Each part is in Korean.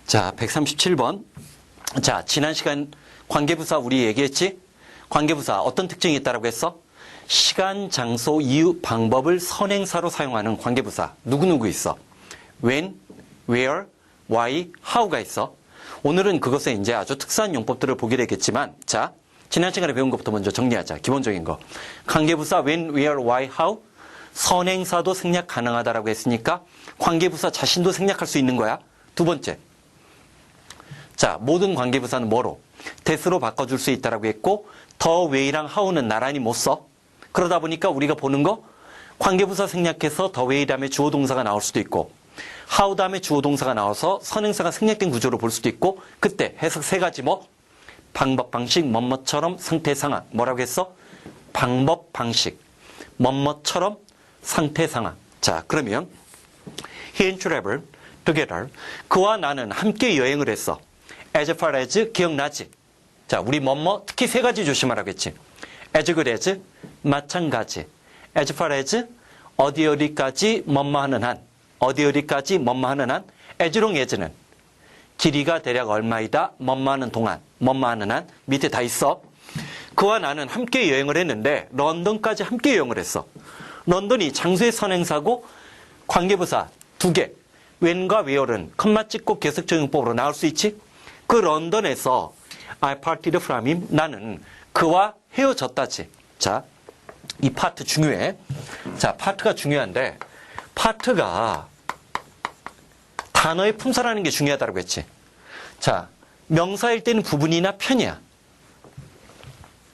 자, 137번. 자, 지난 시간 관계부사 우리 얘기했지? 관계부사 어떤 특징이 있다고 했어? 시간, 장소, 이유, 방법을 선행사로 사용하는 관계부사. 누구누구 있어? when, where, why, how가 있어. 오늘은 그것에 이제 아주 특수한 용법들을 보게 되겠지만, 자, 지난 시간에 배운 것부터 먼저 정리하자. 기본적인 거. 관계부사 when, where, why, how. 선행사도 생략 가능하다라고 했으니까 관계부사 자신도 생략할 수 있는 거야. 두 번째. 자, 모든 관계부사는 뭐로? that으로 바꿔줄 수 있다라고 했고, the way랑 how는 나란히 못 써. 그러다 보니까 우리가 보는 거, 관계부사 생략해서 the way 다음에 주어 동사가 나올 수도 있고, how 다음에 주어 동사가 나와서 선행사가 생략된 구조로 볼 수도 있고, 그때 해석 세 가지 뭐? 방법, 방식, 뭐뭐처럼, 상태, 상황. 뭐라고 했어? 방법, 방식, 뭐뭐처럼, 상태, 상황. 자, 그러면 he and travel together. 그와 나는 함께 여행을 했어. as far as 기억나지? 자, 우리 뭐뭐 특히 세 가지 조심하라고 했지. as good as 마찬가지. as far as 어디 어디까지 뭐뭐 하는 한. 어디 어디까지 뭐뭐 하는 한. as long as는 길이가 대략 얼마이다. 뭐뭐 하는 동안. 뭐뭐 하는 한. 밑에 다 있어. 그와 나는 함께 여행을 했는데 런던까지 함께 여행을 했어. 런던이 장소의 선행사고 관계부사 두 개. when과 where는 컴마 찍고 계속적용법으로 나올 수 있지. 그 런던에서 I parted from him. 나는 그와 헤어졌다지. 자, 이 파트 중요해. 자, 파트가 중요한데 파트가 단어의 품사라는 게 중요하다고 했지. 자, 명사일 때는 부분이나 편이야.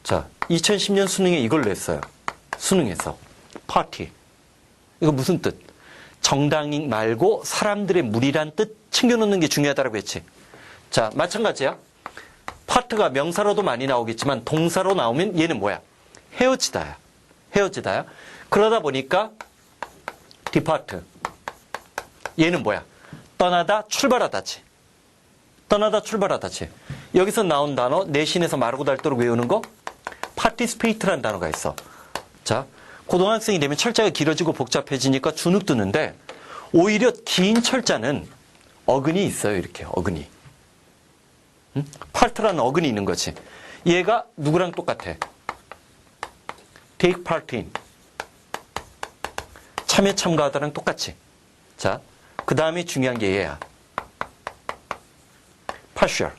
자, 2010년 수능에 이걸 냈어요. 수능에서. 파티. 이거 무슨 뜻? 정당이 말고 사람들의 무리란 뜻 챙겨놓는 게 중요하다고 했지. 자, 마찬가지야. 파트가 명사로도 많이 나오겠지만 동사로 나오면 얘는 뭐야? 헤어지다야. 헤어지다야. 그러다 보니까 depart. 얘는 뭐야? 떠나다, 출발하다지. 떠나다, 출발하다지. 여기서 나온 단어 내신에서 말하고 닳도록 외우는 거 participate라는 단어가 있어. 자, 고등학생이 되면 철자가 길어지고 복잡해지니까 주눅 드는데 오히려 긴 철자는 어근이 있어요. 이렇게 어근이. 응? part라는 어근이 있는 거지. 얘가 누구랑 똑같아? take part in. 참여 참가하다랑 똑같이. 자, 그 다음에 중요한 게 얘야. partial.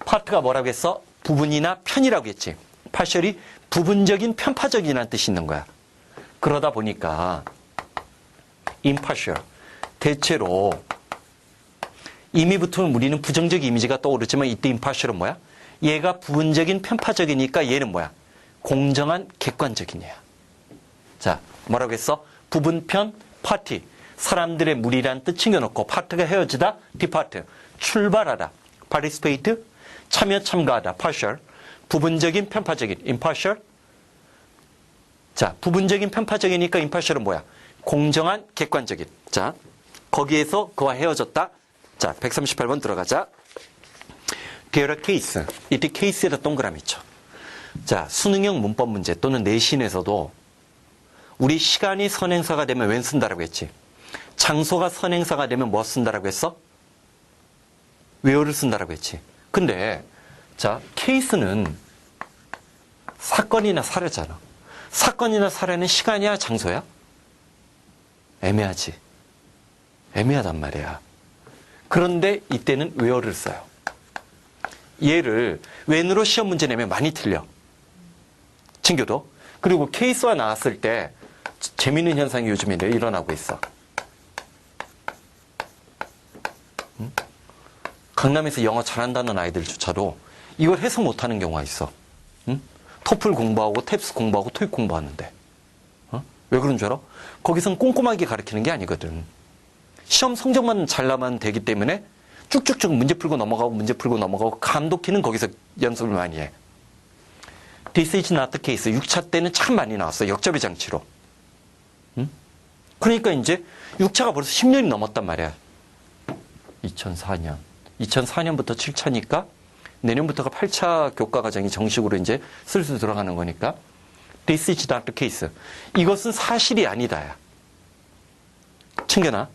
part가 뭐라고 했어? 부분이나 편이라고 했지. partial이 부분적인 편파적이라는 뜻이 있는 거야. 그러다 보니까 impartial. 대체로 이미 붙으면 우리는 부정적 이미지가 떠오르지만 이때 impartial은 뭐야? 얘가 부분적인 편파적이니까 얘는 뭐야? 공정한 객관적인 애야. 자, 뭐라고 했어? 부분편, party. 사람들의 무리란 뜻 챙겨놓고 part가 헤어지다, depart. 출발하다, participate. 참여 참가하다, partial. 부분적인 편파적인, impartial. 자, 부분적인 편파적이니까 impartial은 뭐야? 공정한 객관적인. 자, 거기에서 그와 헤어졌다. 자, 138번 들어가자. There case. 이때 case에다 동그라미 쳐. 자, 수능형 문법 문제 또는 내신에서도 우리 시간이 선행사가 되면 when 쓴다라고 했지. 장소가 선행사가 되면 뭐 쓴다라고 했어? where를 쓴다라고 했지. 근데 자, 케이스는 사건이나 사례잖아. 사건이나 사례는 시간이야, 장소야? 애매하지. 애매하단 말이야. 그런데 이때는 where를 써요. 얘를 when으로 시험 문제 내면 많이 틀려. 친구도. 그리고 케이스와 나왔을 때 재밌는 현상이 요즘에 일어나고 있어. 응? 강남에서 영어 잘한다는 아이들조차도 이걸 해석 못하는 경우가 있어. 응? 토플 공부하고 탭스 공부하고 토익 공부하는데. 어? 왜 그런 줄 알아? 거기선 꼼꼼하게 가르치는 게 아니거든. 시험 성적만 잘 나면 되기 때문에 쭉쭉쭉 문제 풀고 넘어가고 문제 풀고 넘어가고 감독키는 거기서 연습을 많이 해. This is not the case. 6차 때는 참 많이 나왔어. 역접의 장치로. 응? 그러니까 이제 6차가 벌써 10년이 넘었단 말이야. 2004년. 2004년부터 7차니까 내년부터가 8차 교과 과정이 정식으로 이제 슬슬 들어가는 거니까. This is not the case. 이것은 사실이 아니다야. 챙겨놔.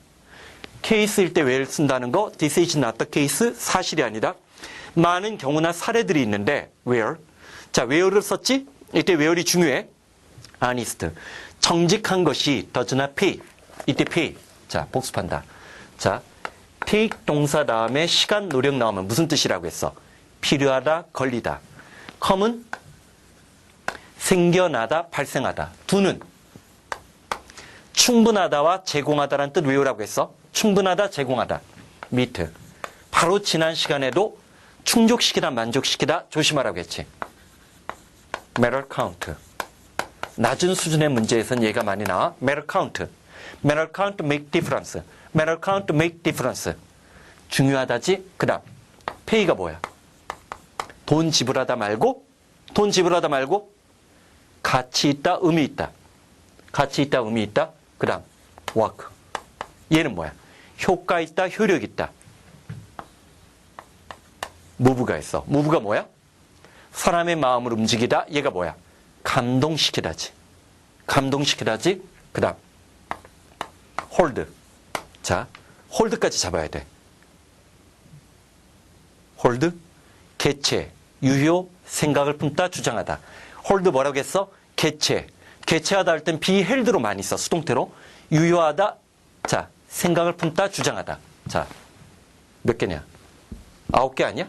케이스일 때 where를 쓴다는 거, this is not the case, 사실이 아니다. 많은 경우나 사례들이 있는데, where. 자, where를 썼지? 이때 where이 중요해. honest. 정직한 것이 does not pay. 이때 pay. 자, 복습한다. 자, take 동사 다음에 시간, 노력 나오면 무슨 뜻이라고 했어? 필요하다, 걸리다. come은 생겨나다, 발생하다. do는 충분하다와 제공하다라는 뜻 외우라고 했어. 충분하다, 제공하다. meet. 바로 지난 시간에도 충족시키다, 만족시키다 조심하라고 했지. matter count. 낮은 수준의 문제에선 얘가 많이 나와. matter count. matter count make difference. matter count make difference. 중요하다지. 그 다음 pay가 뭐야? 돈 지불하다 말고 가치 있다, 의미 있다. 가치 있다, 의미 있다. 그 다음 work. 얘는 뭐야? 효과 있다, 효력 있다. move가 있어. move가 뭐야? 사람의 마음을 움직이다. 얘가 뭐야? 감동시키다지. 감동시키다지. 그 다음 hold. 자, hold까지 잡아야 돼. hold, 개체, 유효, 생각을 품다, 주장하다. hold 뭐라고 했어? 개체. 개체하다 할 땐 be held로 많이 써. 수동태로. 유효하다. 자, 생각을 품다, 주장하다. 자, 몇 개냐? 9개 아니야?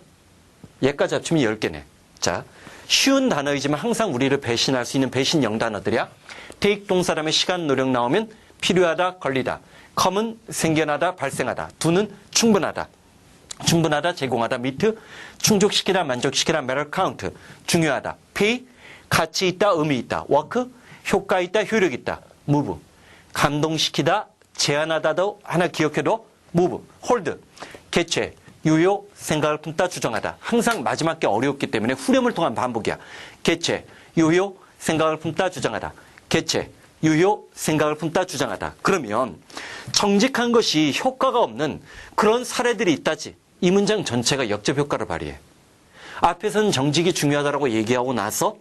얘까지 합치면 10개네. 자, 쉬운 단어이지만 항상 우리를 배신할 수 있는 배신형 단어들이야. take 동사 다음에 시간, 노력 나오면 필요하다, 걸리다. come은 생겨나다, 발생하다. do는 충분하다. 충분하다, 제공하다. meet 충족시키다, 만족시키다. matter count 중요하다. pay 가치 있다, 의미 있다. work 효과 있다, 효력 있다. move 감동시키다, 제한하다도 하나 기억해도 move. hold 개체, 유효, 생각을 품다, 주장하다. 항상 마지막 게 어려웠기 때문에 후렴을 통한 반복이야. 개체, 유효, 생각을 품다, 주장하다. 개체, 유효, 생각을 품다, 주장하다. 그러면 정직한 것이 효과가 없는 그런 사례들이 있다지. 이 문장 전체가 역접 효과를 발휘해. 앞에서는 정직이 중요하다고 얘기하고 나서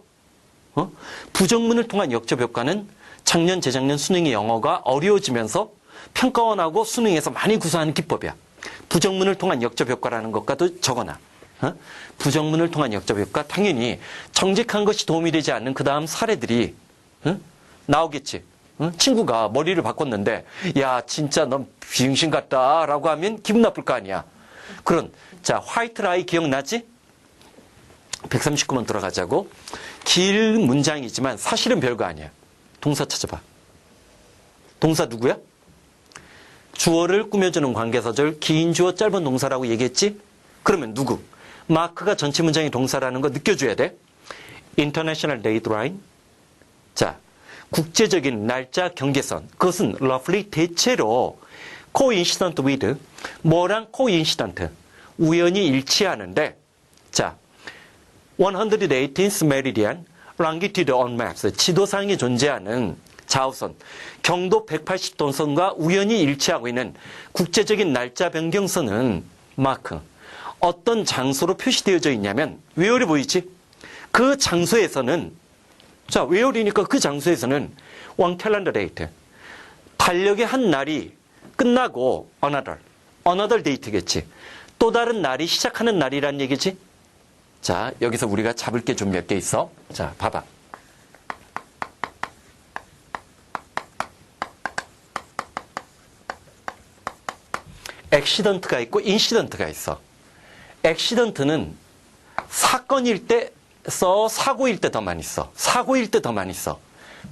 부정문을 통한 역접 효과는 작년, 재작년 수능의 영어가 어려워지면서 평가원하고 수능에서 많이 구사하는 기법이야. 부정문을 통한 역접 효과라는 것과도 적어놔. 부정문을 통한 역접 효과 당연히 정직한 것이 도움이 되지 않는 그 다음 사례들이 나오겠지. 친구가 머리를 바꿨는데 야 진짜 넌 비응신 같다 라고 하면 기분 나쁠 거 아니야. 그런 자 화이트 라이 기억나지? 139번 들어가자고. 길 문장이지만 사실은 별거 아니야. 동사 찾아봐. 동사 누구야? 주어를 꾸며주는 관계사절, 긴 주어 짧은 동사라고 얘기했지? 그러면 누구? 마크가 전체 문장의 동사라는 거 느껴줘야 돼. International Dateline. 자, 국제적인 날짜 경계선. 그것은 roughly 대체로 coincident with 뭐랑 coincident 우연히 일치하는데 자, 118th meridian longitude on maps 지도상에 존재하는 좌우선 경도 180도선과 우연히 일치하고 있는 국제적인 날짜 변경선은 마크 어떤 장소로 표시되어져 있냐면 웨어리 보이지? 그 장소에서는 자 웨어리니까 그 장소에서는 one calendar date 달력의 한 날이 끝나고 another date겠지. 또 다른 날이 시작하는 날이란 얘기지. 자 여기서 우리가 잡을 게 좀 몇 개 있어. 자 봐봐. 액시던트가 있고 인시던트가 있어. 액시던트는 사건일 때 써, 사고일 때 더 많이 써. 사고일 때 더 많이 써.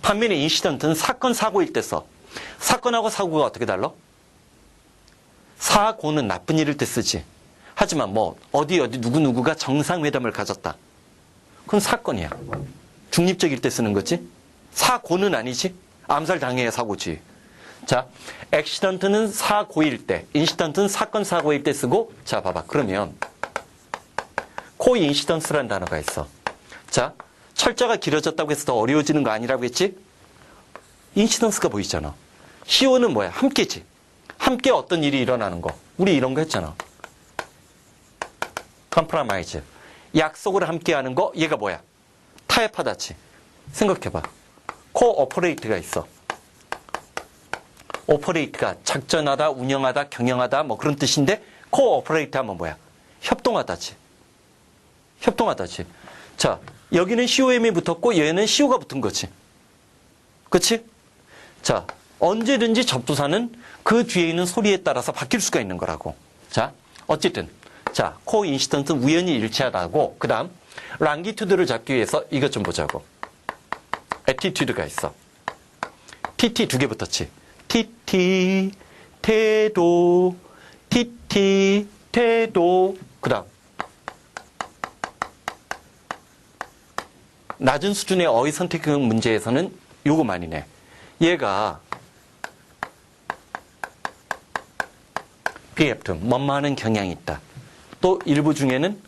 반면에 인시던트는 사건, 사고일 때 써. 사건하고 사고가 어떻게 달라? 사고는 나쁜 일일 때 쓰지. 하지만 뭐 어디 누구누구가 정상회담을 가졌다. 그건 사건이야. 중립적일 때 쓰는 거지. 사고는 아니지. 암살 당해야 사고지. 자, 액시던트는 사고일 때, 인시던트는 사건 사고일 때 쓰고 자 봐봐. 그러면 코인시던스라는 단어가 있어. 자, 철자가 길어졌다고 해서 더 어려워지는 거 아니라고 했지? 인시던스가 보이잖아. 시오는 뭐야? 함께지. 함께 어떤 일이 일어나는 거. 우리 이런 거 했잖아. 컴프라마이즈. 약속을 함께 하는 거. 얘가 뭐야? 타협하다지. 생각해봐. 코오퍼레이트가 있어. 오퍼레이트가 작전하다, 운영하다, 경영하다 뭐 그런 뜻인데 코오퍼레이트 하면 뭐야? 협동하다지. 협동하다지. 자, 여기는 COM이 붙었고 얘는 CO가 붙은 거지. 그치? 자, 언제든지 접두사는 그 뒤에 있는 소리에 따라서 바뀔 수가 있는 거라고. 자, 어쨌든 자, 코인시던트는 우연히 일치하다고. 그 다음 랑기튜드를 잡기 위해서 이것 좀 보자고. 애티튜드가 있어. TT 두 개 붙었지. TT 태도 TT 태도. 그 다음 낮은 수준의 어휘 선택형 문제에서는 요거 많이 내. 얘가 비앱tum, 뭐뭐하는 경향이 있다. 또 일부 중에는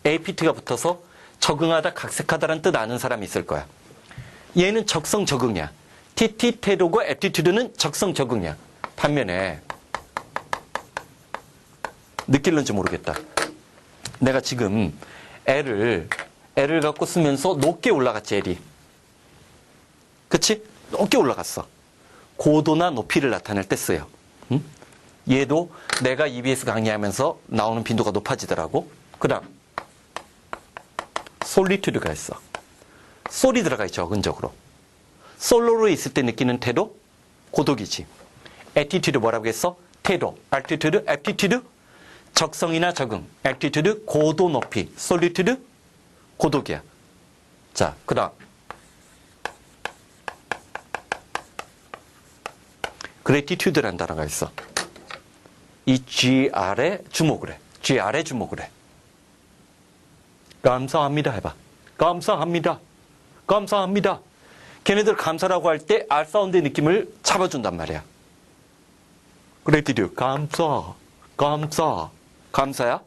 APT가 붙어서 적응하다, 각색하다라는 뜻 아는 사람이 있을 거야. 얘는 적성 적응이야. TT 태도고 애티튜드는 적성 적응이야. 반면에 느낄는지 모르겠다. 내가 지금 L을 갖고 쓰면서 높게 올라갔지, L이. 그치? 높게 올라갔어. 고도나 높이를 나타낼 때 써요. 응? 얘도 내가 EBS 강의하면서 나오는 빈도가 높아지더라고. 그 다음 솔리튜드가 있어. 솔이 들어가 있죠, 어근적으로. 솔로로 있을 때 느끼는 태도, 고독이지. 애티튜드 뭐라고 했어? 태도. 알티튜드, 애티튜드, 적성이나 적응. 애티튜드, 고도, 높이. 솔리튜드, 고독이야. 자, 그 다음 그래티튜드라는 단어가 있어. 이 GR에 주목을 해. GR에 주목을 해. 감사합니다 해봐. 감사합니다. 감사합니다. 걔네들 감사라고 할 때 R 사운드의 느낌을 잡아준단 말이야. 그래티튜드 감사, 감사, 감사야.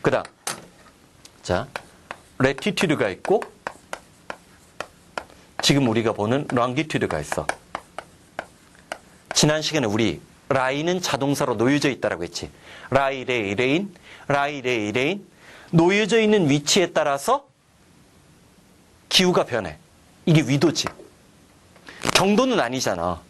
그 다음 자, 레티튜드가 있고 지금 우리가 보는 랑기튜드가 있어. 지난 시간에 우리 라이는 자동사로 놓여져 있다고 했지. 라이, 레이, 레인, 라이, 레이, 레인. 놓여져 있는 위치에 따라서 기후가 변해. 이게 위도지. 경도는 아니잖아.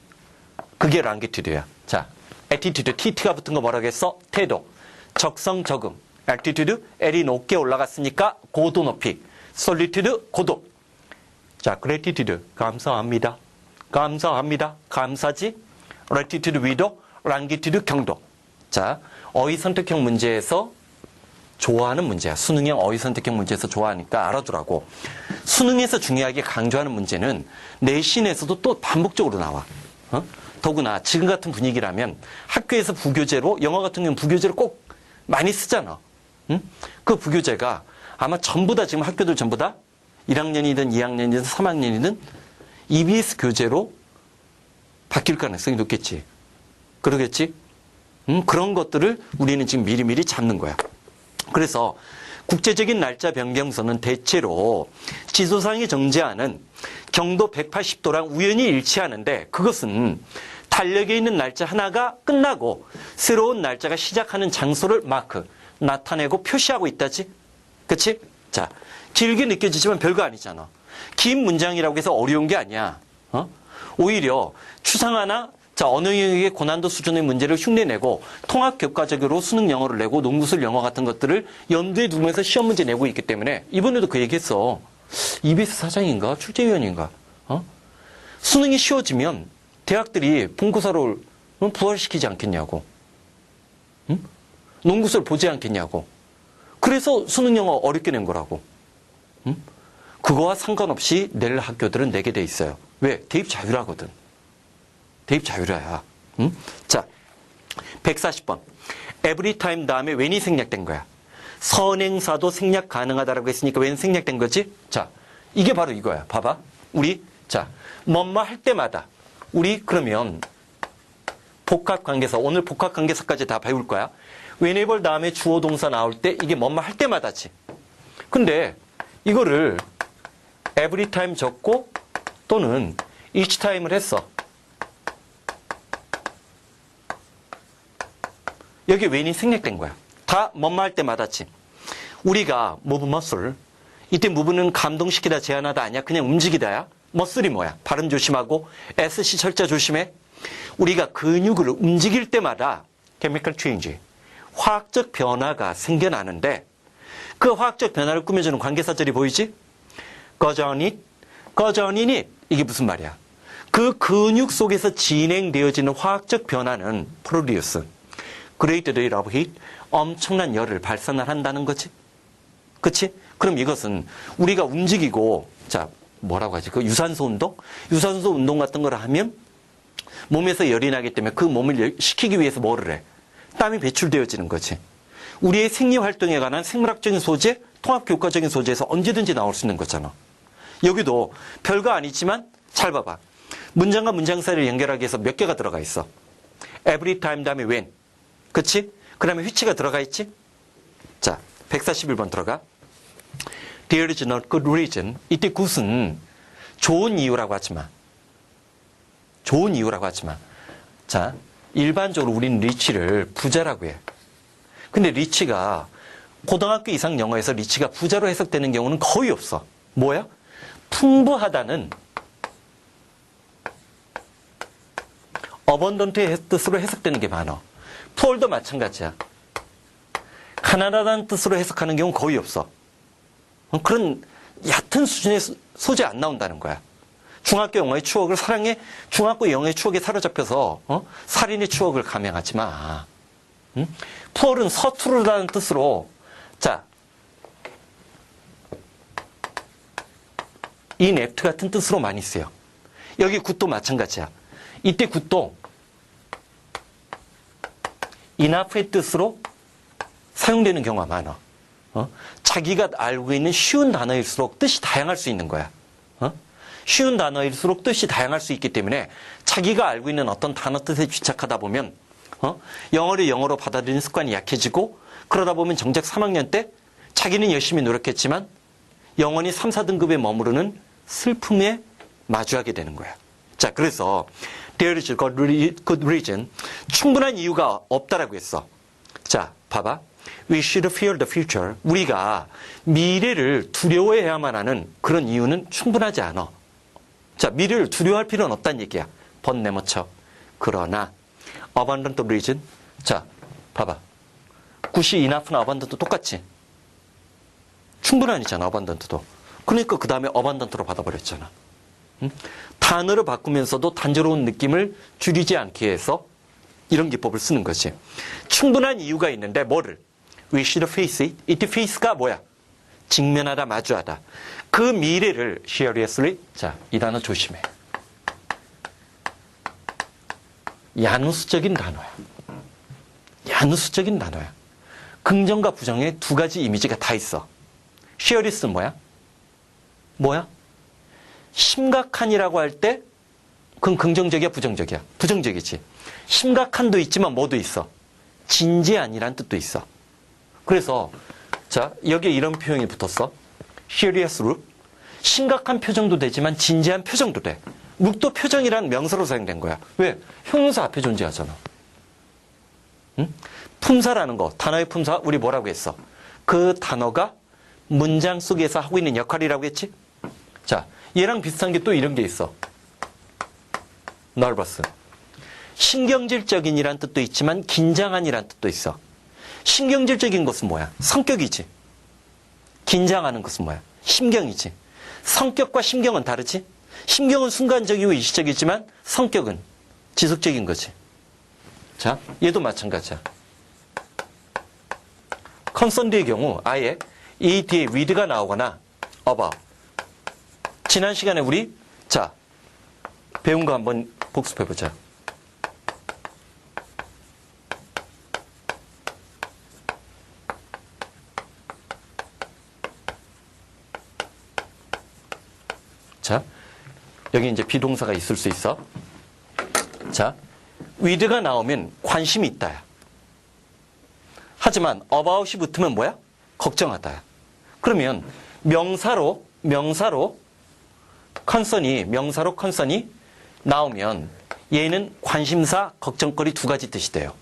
그게 랑기튜드야. 자, 애티튜드, TT가 붙은 거 뭐라고 했어? 태도. 적성, 적응. 애티튜드, L이 높게 올라갔으니까 고도 높이. 솔리튜드, 고도. 자, 그래티튜드, 감사합니다. 감사합니다. 감사지. 레티튜드, 위도. 랑기튜드, 경도. 자, 어휘 선택형 문제에서 좋아하는 문제야. 수능형 어휘 선택형 문제에서 좋아하니까 알아두라고. 수능에서 중요하게 강조하는 문제는 내신에서도 또 반복적으로 나와. 더구나 지금 같은 분위기라면 학교에서 부교재로, 영어 같은 경우는 부교재로 꼭 많이 쓰잖아. 그 부교재가 아마 전부 다 지금 학교들 전부 다 1학년이든 2학년이든 3학년이든 EBS 교재로 바뀔 가능성이 높겠지. 그러겠지? 그런 것들을 우리는 지금 미리미리 잡는 거야. 그래서 국제적인 날짜 변경선은 대체로 지도상에 정제하는 경도 180도랑 우연히 일치하는데 그것은 달력에 있는 날짜 하나가 끝나고 새로운 날짜가 시작하는 장소를 나타내고 표시하고 있다지. 그치? 자, 길게 느껴지지만 별거 아니잖아. 긴 문장이라고 해서 어려운 게 아니야. 오히려 추상화나 언어 영역의 고난도 수준의 문제를 흉내내고 통합 교과적으로 수능 영어를 내고 농구술 영어 같은 것들을 염두에 두면서 시험 문제 내고 있기 때문에 이번에도 그 얘기했어. EBS 사장인가? 출제위원인가? 수능이 쉬워지면 대학들이 본고사를 부활시키지 않겠냐고. 농구술 보지 않겠냐고. 그래서 수능 영어 어렵게 낸 거라고. 그거와 상관없이 낼 학교들은 내게 돼 있어요. 왜? 대입 자율하거든. 대입 자율화야. 자, 140번. every time 다음에 when이 생략된 거야. 선행사도 생략 가능하다라고 했으니까 when 생략된 거지? 자, 이게 바로 이거야. 봐봐. 우리, 자, 뭐뭐 할 때마다. 우리 그러면 복합관계사, 오늘 복합관계사까지 다 배울 거야. whenever 다음에 주어 동사 나올 때 이게 뭐뭐 할 때마다지. 근데 이거를 every time 적고 또는 each time을 했어. 여기 when이 생략된 거야. 다 뭐뭐 할 때마다지. 우리가 move muscle. 이때 move는 감동시키다, 제한하다 아니야. 그냥 움직이다야. muscle이 뭐야? 발음 조심하고 SC 철자 조심해. 우리가 근육을 움직일 때마다 chemical change, 화학적 변화가 생겨나는데 그 화학적 변화를 꾸며주는 관계사절이 보이지? 꺼져니 이게 무슨 말이야? 그 근육 속에서 진행되어지는 화학적 변화는 produce, great rate of heat, 엄청난 열을 발산을 한다는 거지. 그치? 그럼 이것은 우리가 움직이고, 자, 뭐라고 하지? 그 유산소 운동? 유산소 운동 같은 걸 하면 몸에서 열이 나기 때문에 그 몸을 식히기 위해서 뭐를 해? 땀이 배출되어지는 거지. 우리의 생리 활동에 관한 생물학적인 소재, 통합 교과적인 소재에서 언제든지 나올 수 있는 거잖아. 여기도 별거 아니지만 잘 봐봐. 문장과 문장 사이를 연결하기 위해서 몇 개가 들어가 있어. every time 다음에 when. 그치? 그 다음에 which가 들어가 있지? 자, 141번 들어가. There is no good reason. 이때 굿은 좋은 이유라고 하지 마. 좋은 이유라고 하지 마. 자, 일반적으로 우리는 리치를 부자라고 해. 근데 리치가 고등학교 이상 영어에서 리치가 부자로 해석되는 경우는 거의 없어. 뭐야? 풍부하다는 abundant의 뜻으로 해석되는 게 많아. poor도 마찬가지야. 가난하다는 뜻으로 해석하는 경우는 거의 없어. 그런 얕은 수준의 소재 안 나온다는 거야. 중학교 영어의 추억을 사랑해, 중학교 영어의 추억에 사로잡혀서 살인의 추억을 감행하지 마. 응? poor은 서투르다는 뜻으로, 자, inept 같은 뜻으로 많이 쓰여. 여기 굿도 마찬가지야. 이때 굿도 enough의 뜻으로 사용되는 경우가 많아. 자기가 알고 있는 쉬운 단어일수록 뜻이 다양할 수 있는 거야. 쉬운 단어일수록 뜻이 다양할 수 있기 때문에 자기가 알고 있는 어떤 단어 뜻에 집착하다 보면 영어를 영어로 받아들이는 습관이 약해지고 그러다 보면 정작 3학년 때 자기는 열심히 노력했지만 영원히 3, 4등급에 머무르는 슬픔에 마주하게 되는 거야. 자, 그래서 there is good reason. 충분한 이유가 없다라고 했어. 자, 봐봐. We should fear the future. 우리가 미래를 두려워해야만 하는 그런 이유는 충분하지 않아. 자, 미래를 두려워할 필요는 없다는 얘기야. 번내모쳐. 그러나 abundant reason. 자, 봐봐. 굿이 enough나 abundant도 똑같지. 충분한이잖아, abundant도. 그러니까 그 다음에 abundant로 받아버렸잖아. 응? 단어를 바꾸면서도 단조로운 느낌을 줄이지 않기 위해서 이런 기법을 쓰는 거지. 충분한 이유가 있는데 뭐를? We should face it. 이때 face가 뭐야? 직면하다, 마주하다. 그 미래를 seriously. 자, 이 단어 조심해. 야누스적인 단어야. 야누스적인 단어야. 긍정과 부정의 두 가지 이미지가 다 있어. serious는 뭐야? 뭐야? 심각한이라고 할 때 그건 긍정적이야, 부정적이야? 부정적이지. 심각한도 있지만 뭐도 있어? 진지한이란 뜻도 있어. 그래서 자, 여기에 이런 표현이 붙었어. serious look. 심각한 표정도 되지만 진지한 표정도 돼. look도 표정이란 명사로 사용된 거야. 왜? 형용사 앞에 존재하잖아. 응? 품사라는 거, 단어의 품사 우리 뭐라고 했어? 그 단어가 문장 속에서 하고 있는 역할이라고 했지? 자, 얘랑 비슷한 게 또 이런 게 있어. nervous. 신경질적인이란 뜻도 있지만 긴장한이란 뜻도 있어. 신경질적인 것은 뭐야? 성격이지. 긴장하는 것은 뭐야? 심경이지. 성격과 심경은 다르지? 심경은 순간적이고 일시적이지만 성격은 지속적인 거지. 자, 얘도 마찬가지야. concerned의 경우 아예 이 뒤에 with가 나오거나 about. 지난 시간에 우리 자 배운 거 한번 복습해보자. 자, 여기 이제 비동사가 있을 수 있어. 자, with가 나오면 관심이 있다야. 하지만 about이 붙으면 뭐야? 걱정하다야. 그러면 명사로 concern이 나오면 얘는 관심사, 걱정거리 두 가지 뜻이 돼요.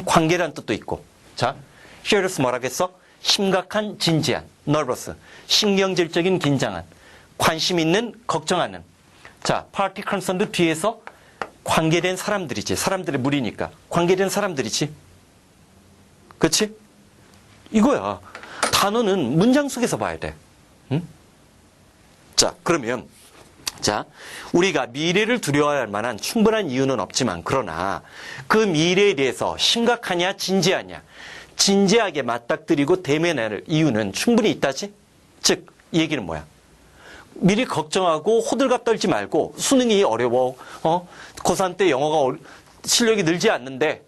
관계란 뜻도 있고. 자, serious 뭐라고 했어? 심각한, 진지한, nervous, 신경질적인, 긴장한, 관심 있는, 걱정하는. 자, party concerned 뒤에서 관계된 사람들이지. 사람들의 무리니까. 관계된 사람들이지. 그렇지? 이거야. 단어는 문장 속에서 봐야 돼. 응? 자, 그러면 자, 우리가 미래를 두려워할 만한 충분한 이유는 없지만 그러나 그 미래에 대해서 심각하냐 진지하냐 진지하게 맞닥뜨리고 대면할 이유는 충분히 있다지? 즉, 이 얘기는 뭐야? 미리 걱정하고 호들갑 떨지 말고 수능이 어려워. 고3 때 영어가 실력이 늘지 않는데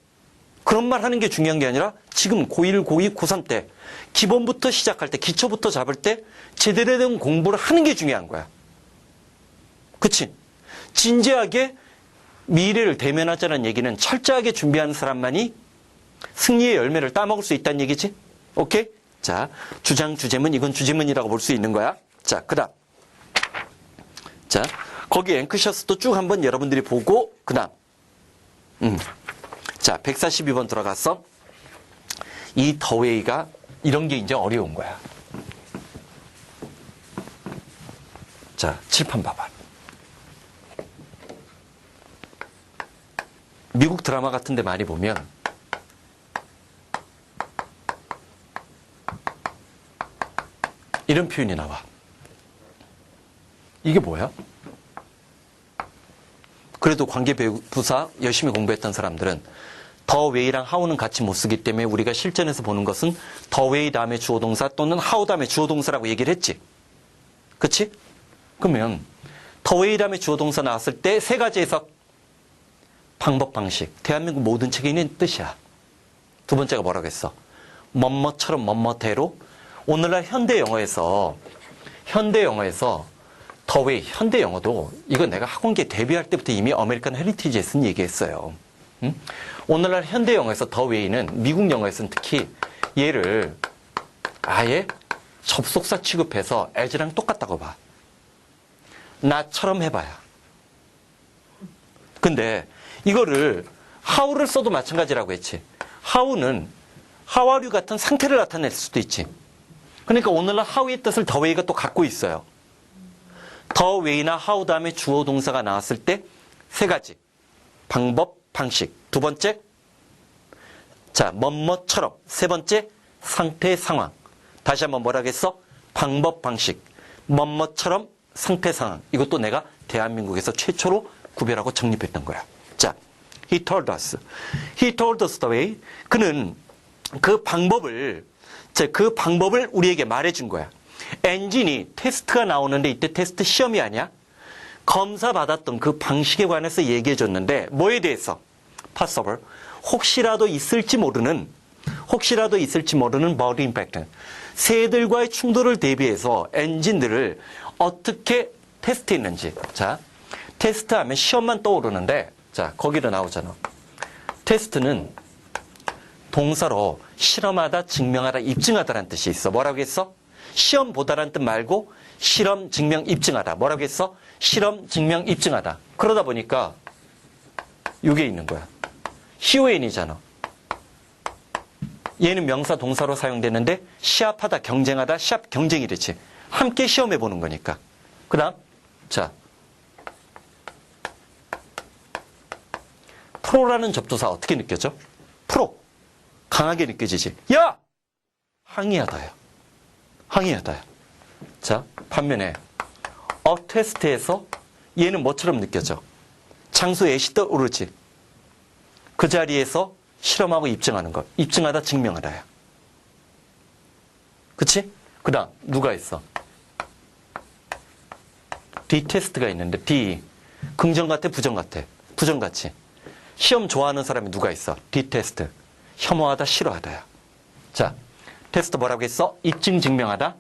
그런 말 하는 게 중요한 게 아니라 지금 고1, 고2, 고3 때 기본부터 시작할 때 기초부터 잡을 때 제대로 된 공부를 하는 게 중요한 거야. 그치? 진지하게 미래를 대면하자는 얘기는 철저하게 준비하는 사람만이 승리의 열매를 따먹을 수 있다는 얘기지? 오케이? 자, 주장, 주제문, 이건 주제문이라고 볼 수 있는 거야. 자, 그 다음. 자, 거기 앵크셔스도 쭉 한번 여러분들이 보고, 그 다음. 자, 142번 들어갔어. 이 더웨이가 이런 게 이제 어려운 거야. 자, 칠판 봐봐. 미국 드라마 같은 데 많이 보면 이런 표현이 나와. 이게 뭐야? 그래도 관계부사 열심히 공부했던 사람들은 더 웨이랑 하우는 같이 못 쓰기 때문에 우리가 실전에서 보는 것은 더 웨이 다음에 주어 동사 또는 하우 다음에 주어 동사라고 얘기를 했지. 그치? 그러면 더 웨이 다음에 주어 동사 나왔을 때 세 가지 해석. 방법, 방식. 대한민국 모든 책에 있는 뜻이야. 두 번째가 뭐라고 했어? 뭐뭐처럼 뭐뭐대로. 오늘날 현대 영어에서 더 웨이, 현대 영어도 이거 내가 학원계 데뷔할 때부터 이미 아메리칸 헤리티지에 쓴 얘기했어요. 응? 오늘날 현대 영어에서 더 웨이는 미국 영어에서는 특히 얘를 아예 접속사 취급해서 as랑 똑같다고 봐. 나처럼 해봐야. 근데 이거를 how를 써도 마찬가지라고 했지. how는 how are you 같은 상태를 나타낼 수도 있지. 그러니까 오늘날 how의 뜻을 더 웨이가 또 갖고 있어요. 더 웨이나 how 다음에 주어 동사가 나왔을 때 세 가지. 방법, 방식. 두 번째, 자, 뭐뭐처럼. 세 번째, 상태, 상황. 다시 한번 뭐라겠어? 방법, 방식. 뭐뭐처럼, 상태, 상황. 이것도 내가 대한민국에서 최초로 구별하고 정립했던 거야. 자, he told us. He told us the way. 그는 그 방법을 우리에게 말해준 거야. 엔진이 테스트가 나오는데 이때 테스트 시험이 아니야? 검사 받았던 그 방식에 관해서 얘기해 줬는데 뭐에 대해서? possible. 혹시라도 있을지 모르는 body impact. 새들과의 충돌을 대비해서 엔진들을 어떻게 테스트했는지. 자, 테스트하면 시험만 떠오르는데 자, 거기도 나오잖아. 테스트는 동사로 실험하다, 증명하다, 입증하다라는 뜻이 있어. 뭐라고 했어? 시험 보다라는 뜻 말고 실험, 증명, 입증하다. 뭐라고 했어? 실험, 증명, 입증하다. 그러다 보니까 이게 있는 거야. HON이잖아. 얘는 명사, 동사로 사용되는데 시합하다, 경쟁하다, 시합, 경쟁이랬지. 함께 시험해 보는 거니까. 그 다음, 자, 프로라는 접두사 어떻게 느껴져? 프로. 강하게 느껴지지. 야! 항의하다야. 항의하다야. 자, 반면에 테스트에서 얘는 뭐처럼 느껴져? 장소에 애시 떠오르지. 그 자리에서 실험하고 입증하는 것. 입증하다, 증명하다야. 그치? 그 다음, 누가 있어? D 테스트가 있는데, D. 긍정 같아, 부정 같아? 부정 같지? 시험 좋아하는 사람이 누가 있어? D 테스트. 혐오하다, 싫어하다야. 자, 테스트 뭐라고 했어? 입증, 증명하다,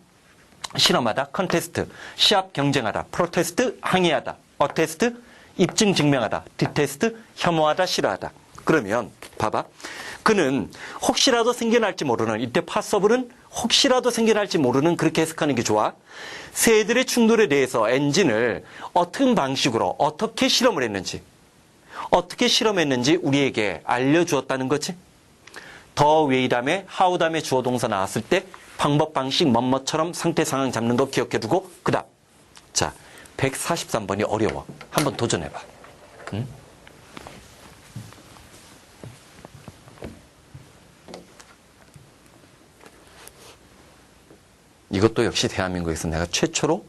실험하다, 컨테스트, 시합, 경쟁하다, 프로테스트, 항의하다, 어테스트, 입증, 증명하다, 디테스트, 혐오하다, 싫어하다. 그러면 봐봐. 그는 혹시라도 생겨날지 모르는, 이때 파서블은 혹시라도 생겨날지 모르는, 그렇게 해석하는 게 좋아. 새들의 충돌에 대해서 엔진을 어떤 방식으로 어떻게 실험을 했는지 우리에게 알려주었다는 거지. 더 웨이 다음에 하우 다음에 주어 동사 나왔을 때 방법, 방식, 뭐뭐처럼 상태, 상황 잡는 거 기억해두고 그 다음, 자, 143번이 어려워. 한번 도전해봐. 응? 이것도 역시 대한민국에서 내가 최초로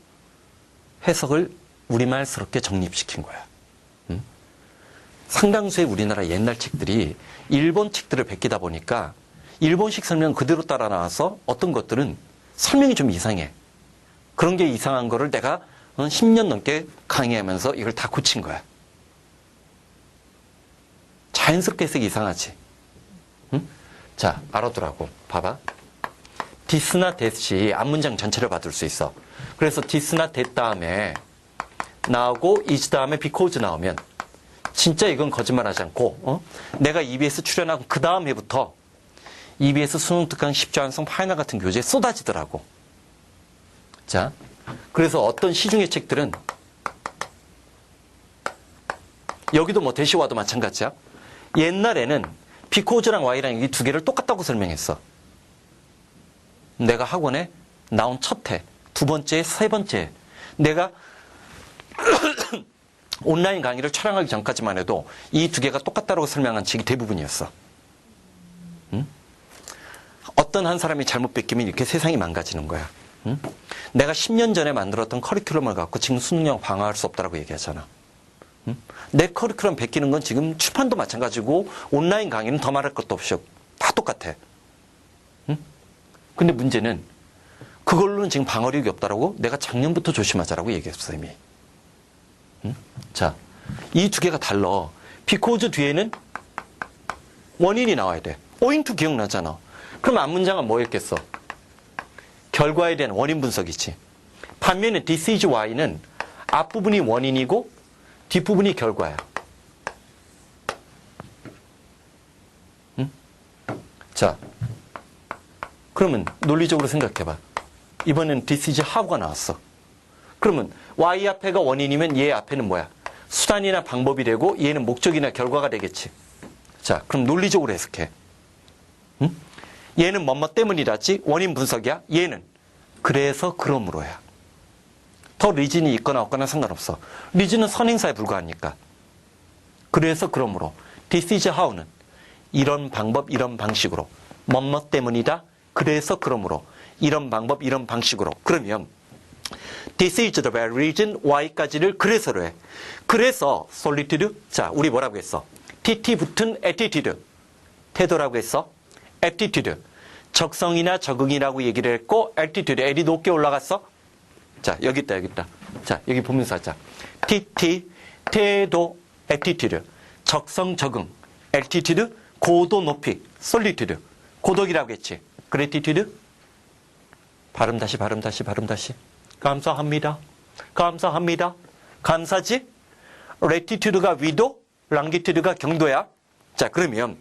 해석을 우리말스럽게 정립시킨 거야. 응? 상당수의 우리나라 옛날 책들이 일본 책들을 베끼다 보니까 일본식 설명 그대로 따라 나와서 어떤 것들은 설명이 좀 이상해. 그런 게 이상한 거를 내가 10년 넘게 강의하면서 이걸 다 고친 거야. 자연스럽게 해석이 이상하지. 응? 자, 알아두라고. 봐봐. 디스나 데시 앞문장 전체를 받을 수 있어. 그래서 디스나 데 다음에 나오고 is 다음에 because 나오면 진짜 이건 거짓말하지 않고 내가 EBS 출연하고 그 다음 해부터 EBS 수능 특강 10조 완성 파이널 같은 교재에 쏟아지더라고. 자, 그래서 어떤 시중의 책들은 여기도 뭐 대시와도 마찬가지야. 옛날에는 비코즈랑 Y랑 이 두 개를 똑같다고 설명했어. 내가 학원에 나온 첫 해, 두 번째, 세 번째 내가 온라인 강의를 촬영하기 전까지만 해도 이 두 개가 똑같다고 설명한 책이 대부분이었어. 응? 어떤 한 사람이 잘못 베끼면 이렇게 세상이 망가지는 거야. 응? 내가 10년 전에 만들었던 커리큘럼을 갖고 지금 수능영 방어할 수 없다고 얘기하잖아. 응? 내 커리큘럼 베끼는 건 지금 출판도 마찬가지고 온라인 강의는 더 말할 것도 없이 다 똑같아. 응? 근데 문제는 그걸로는 지금 방어력이 없다라고 내가 작년부터 조심하자라고 얘기했어 이미. 응? 자, 이 두 개가 달라. because 뒤에는 원인이 나와야 돼. owing to 기억나잖아. 그럼 앞문장은 뭐였겠어? 결과에 대한 원인 분석이지. 반면에 this is why는 앞부분이 원인이고 뒷부분이 결과야. 응? 자, 그러면 논리적으로 생각해봐. 이번엔 this is how가 나왔어. 그러면 y 앞에가 원인이면 얘 앞에는 뭐야? 수단이나 방법이 되고 얘는 목적이나 결과가 되겠지. 자, 그럼 논리적으로 해석해. 응? 얘는 뭐뭐 때문이라지 원인 분석이야. 얘는 그래서 그러므로야. 더 리진이 있거나 없거나 상관없어. 리진은 선행사에 불과하니까. 그래서 그러므로 this is how는 이런 방법 이런 방식으로 뭐뭐 때문이다. 그래서 그러므로 이런 방법 이런 방식으로. 그러면 this is the very reason why까지를 그래서로 해. 그래서 solitude. 자, 우리 뭐라고 했어? tt 붙은 attitude. 태도라고 했어. aptitude. 적성이나 적응이라고 얘기를 했고 altitude. L이 높게 올라갔어. 자, 여기 있다, 여기 있다. 자, 여기 보면서 하자. tt, 태도, aptitude. 적성, 적응. altitude, 고도, 높이. solitude. 고독이라고 했지. gratitude. 발음 다시, 발음 다시, 발음 다시. 감사합니다. 감사합니다. 감사지? latitude가 위도, longitude가 경도야. 자, 그러면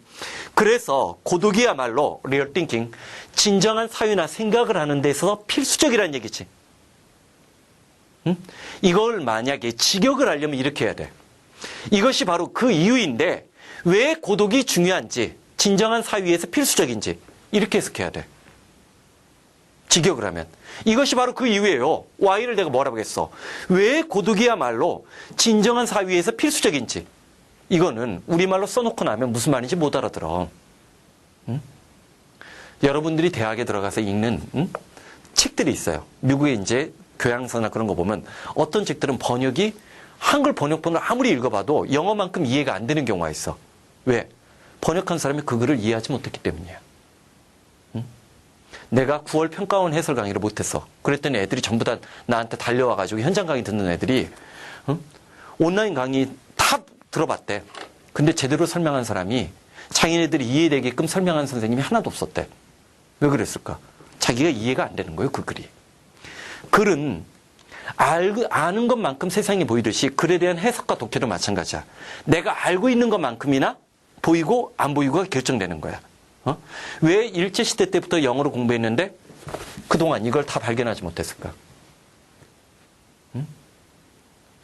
그래서 고독이야말로 real thinking, 진정한 사유나 생각을 하는 데 있어서 필수적이라는 얘기지. 응? 이걸 만약에 직역을 하려면 이렇게 해야 돼. 이것이 바로 그 이유인데 왜 고독이 중요한지, 진정한 사유에서 필수적인지 이렇게 해석해야 돼. 직역을 하면 이것이 바로 그 이유예요. Y를 내가 뭐라고 했어? 왜 고독이야말로 진정한 사유에서 필수적인지. 이거는 우리말로 써놓고 나면 무슨 말인지 못 알아들어. 응? 여러분들이 대학에 들어가서 읽는 책들이 있어요. 미국의 이제 교양서나 그런 거 보면 어떤 책들은 번역이 한글 번역본을 아무리 읽어봐도 영어만큼 이해가 안 되는 경우가 있어. 왜? 번역한 사람이 그 글을 이해하지 못했기 때문이야. 응? 내가 9월 평가원 해설 강의를 못했어. 그랬더니 애들이 전부 다 나한테 달려와가지고 현장 강의 듣는 애들이 온라인 강의 다 들어봤대. 근데 제대로 설명한 사람이 자기네들이 이해되게끔 설명한 선생님이 하나도 없었대. 왜 그랬을까? 자기가 이해가 안 되는 거예요, 그 글이. 글은 아는 것만큼 세상이 보이듯이 글에 대한 해석과 독해도 마찬가지야. 내가 알고 있는 것만큼이나 보이고 안 보이고가 결정되는 거야. 왜 일제시대 때부터 영어로 공부했는데 그동안 이걸 다 발견하지 못했을까? 응?